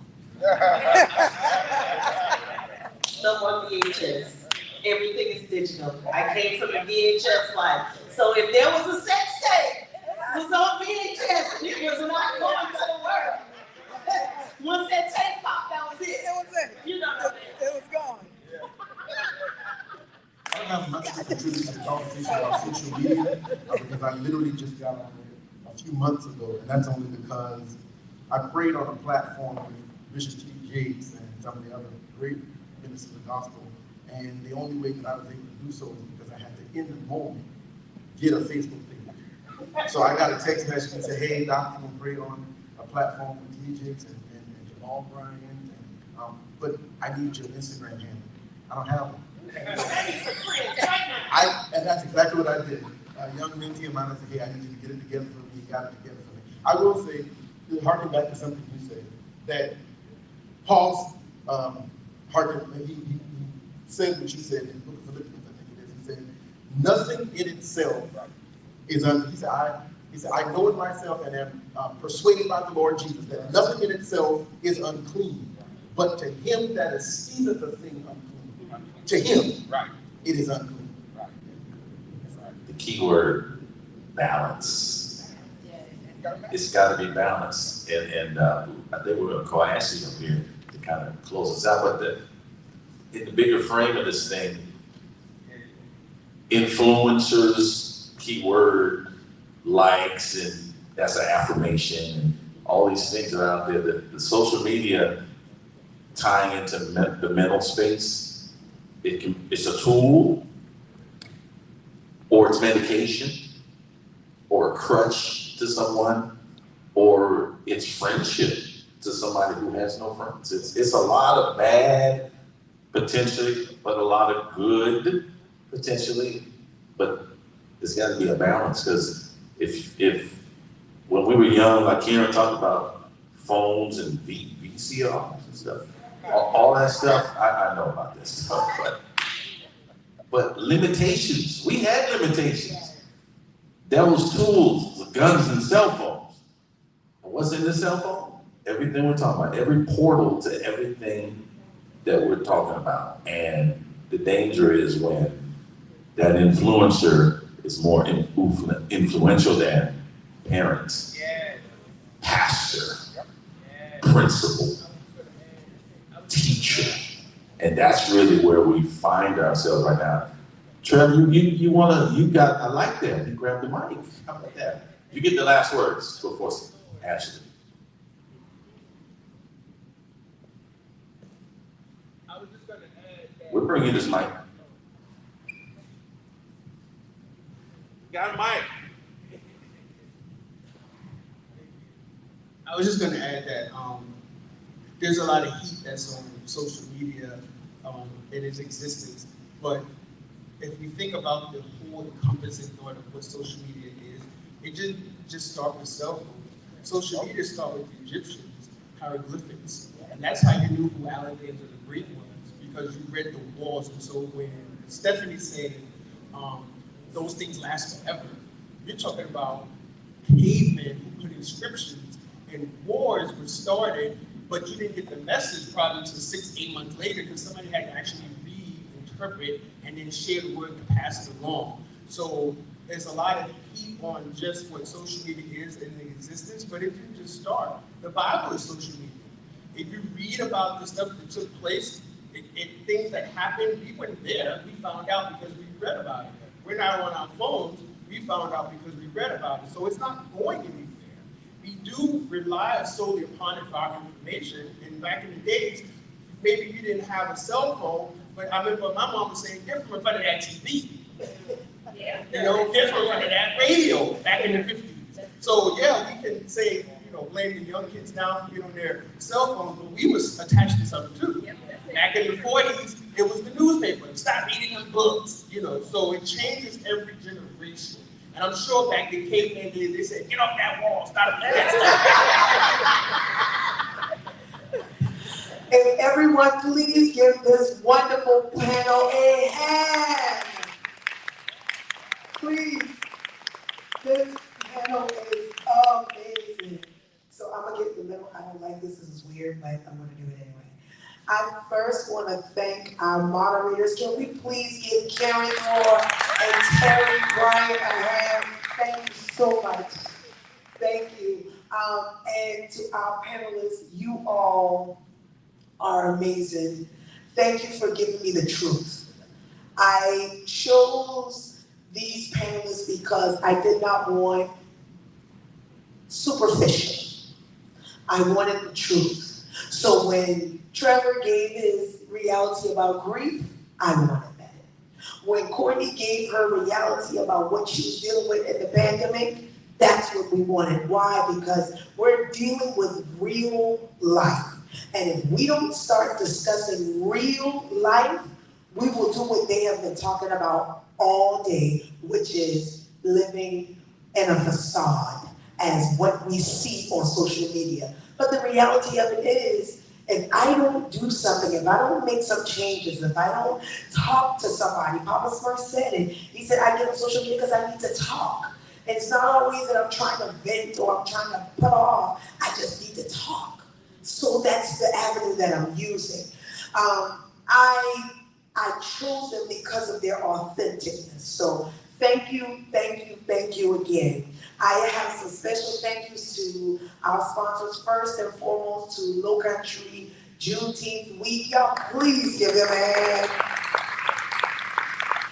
No more VHS. Everything is digital. I came from the VHS life. So if there was a sex tape, it was on VHS and it was not going to the world. Once that tape popped, that was it. It was it. You know what I mean? It was gone. I don't have much to contribute to the conversation about social media because I literally just got on it a few months ago, and that's only because I prayed on a platform with Bishop T. Jakes and some of the other great ministers of the gospel, and the only way that I was able to do so was because I had to, in the moment, get a Facebook page. So I got a text message that said, hey, Doc, I'm going to pray on a platform with T. Jakes and Jamal Bryant, but I need your Instagram handle. I don't have one. And that's exactly what I did. A young mentee of mine said, hey, I need you to get it together for me. You got it together for me. I will say, harken back to something you said, that Paul's he said what you said in the book of Philippians, I think it is. He said, nothing in itself is he said, I know it myself and am persuaded by the Lord Jesus that nothing in itself is unclean, but to him that esteemeth a thing unclean, to him, it is unclean. The key word, balance. It's got to be balanced. And I think we're going to call Ashley up here to kind of close us out. But in the bigger frame of this thing, influencers, keyword, likes, and that's an affirmation, and all these things are out there. The social media tying into the mental space, it's a tool, or it's medication, or a crutch to someone, or it's friendship to somebody who has no friends. It's a lot of bad potentially, but a lot of good potentially, but there's got to be a balance, because if when we were young, like Karen talked about phones and VCRs and stuff, all that stuff, I know about this stuff, but limitations, we had limitations. There was tools, guns and cell phones. And what's in the cell phone? Everything we're talking about, every portal to everything that we're talking about. And the danger is when that influencer is more influential than parents, pastor, principal, teacher. And that's really where we find ourselves right now. Trevor, I like that. You grabbed the mic. How about that? You get the last words before Ashley. I was just going to add that. We're bringing this mic. Got a mic. I was just going to add that there's a lot of heat that's on social media in its existence, but if we think about the whole encompassing thought of what social media is, it didn't just start with cell phones. Social media started with the Egyptians, hieroglyphics, and that's how you knew who Alexander the Great was, because you read the walls. And so when Stephanie said those things last forever, you're talking about cavemen who put inscriptions, and wars were started, but you didn't get the message probably until 6-8 months later, because somebody had to actually reinterpret and then share the word to pass it along. So there's a lot of heat on just what social media is in existence, but if you just start, the Bible is social media. If you read about the stuff that took place, things that happened, we weren't there, we found out because we read about it. We're not on our phones, we found out because we read about it. So it's not going anywhere. We do rely solely upon it for our information. And back in the days, maybe you didn't have a cell phone, but I remember my mom was saying, get from in front of that TV. Yeah. You know, get from in front of that radio back in the 50s. So yeah, we can say, blame the young kids now for getting on their cell phones, but we was attached to something too. Back in the 40s, it was the newspaper. Stop reading them books, so it changes every generation. And I'm sure back in caveman days, they said, get off that wall, stop reading that stuff. If everyone please give this wonderful panel a hand. Please, this panel is amazing. So I'm gonna get the middle. I don't like this is weird, but I'm gonna do it anyway. I first want to thank our moderators. Can we please give Karen Moore and Terry Bryant a hand? Thank you so much. Thank you. And to our panelists, you all are amazing. Thank you for giving me the truth. I chose these panelists because I did not want superficial. I wanted the truth. So when Trevor gave his reality about grief, I wanted that. When Courtney gave her reality about what she's dealing with in the pandemic, that's what we wanted. Why? Because we're dealing with real life. And if we don't start discussing real life, we will do what they have been talking about all day, which is living in a facade as what we see on social media. But the reality of it is, if I don't do something, if I don't make some changes, if I don't talk to somebody, Papa first said it. He said, I get on social media because I need to talk. And it's not always that I'm trying to vent or I'm trying to put off. I just need to talk. So that's the avenue that I'm using. I chose them because of their authenticness. So thank you again. I have some special thank yous to our sponsors, first and foremost to Low Country Juneteenth week. Y'all please give them a hand.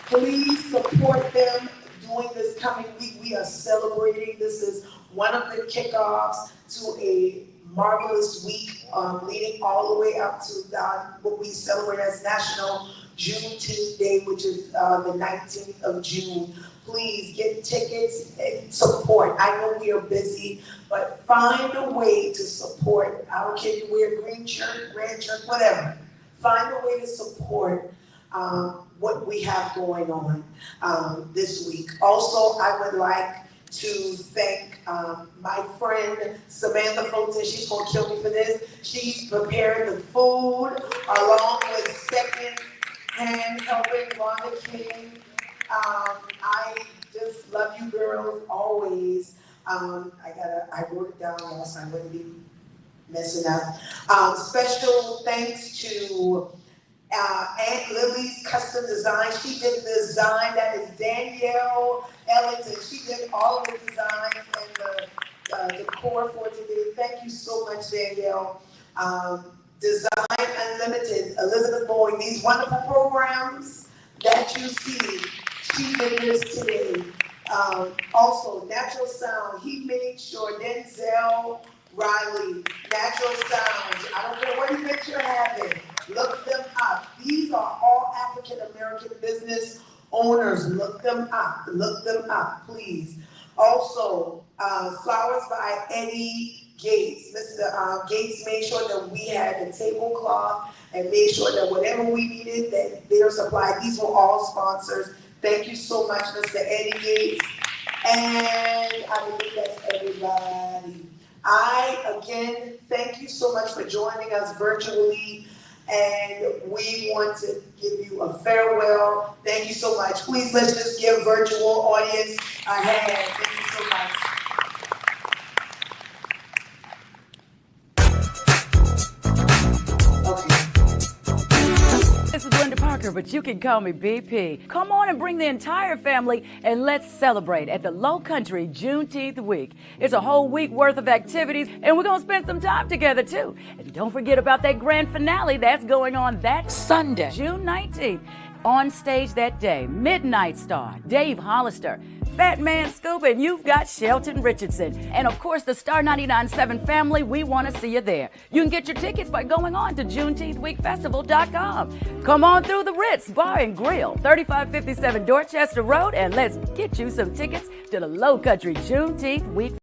Please support them during this coming week. We are celebrating. This is one of the kickoffs to a marvelous week, leading all the way up to what we celebrate as National Juneteenth Day, which is the 19th of June. Please get tickets and support. I know we are busy, but find a way to support. I don't care if you wear a green shirt, red shirt, whatever. Find a way to support what we have going on this week. Also, I would like to thank my friend Samantha Fulton. She's gonna kill me for this. She's preparing the food along with second hand helping Rhonda King. I just love you girls always. I wrote it down y'all so I wouldn't be messing up. Special thanks to Aunt Lily's Custom Design. She did the design. That is Danielle Ellington. She did all of the designs and the decor for today. Thank you so much, Danielle. Design Unlimited, Elizabeth Boyd. These wonderful programs that you see, she did this today. Also, Natural Sound. He made sure Denzel Riley, Natural Sound. I don't care what event you're having. Look them up. These are all African American business owners. Look them up. Look them up, please. Also, Flowers by Eddie Gates. Mr. Gates made sure that we had the tablecloth and made sure that whatever we needed, that they're supplied. These were all sponsors. Thank you so much, Mr. Eddie Gates. And I believe that's everybody. Again, thank you so much for joining us virtually. And we want to give you a farewell. Thank you so much. Please, let's just give virtual audience a hand. Thank you so much. This is Linda Parker, but you can call me BP. Come on and bring the entire family and let's celebrate at the Low Country Juneteenth week. It's a whole week worth of activities, and we're going to spend some time together too. And don't forget about that grand finale that's going on that Sunday, June 19th. On stage that day, Midnight Star, Dave Hollister, Fat Man Scoop, and you've got Shelton Richardson. And of course, the Star 99.7 family, we want to see you there. You can get your tickets by going on to JuneteenthWeekFestival.com. Come on through the Ritz Bar and Grill, 3557 Dorchester Road, and let's get you some tickets to the Low Country Juneteenth Week.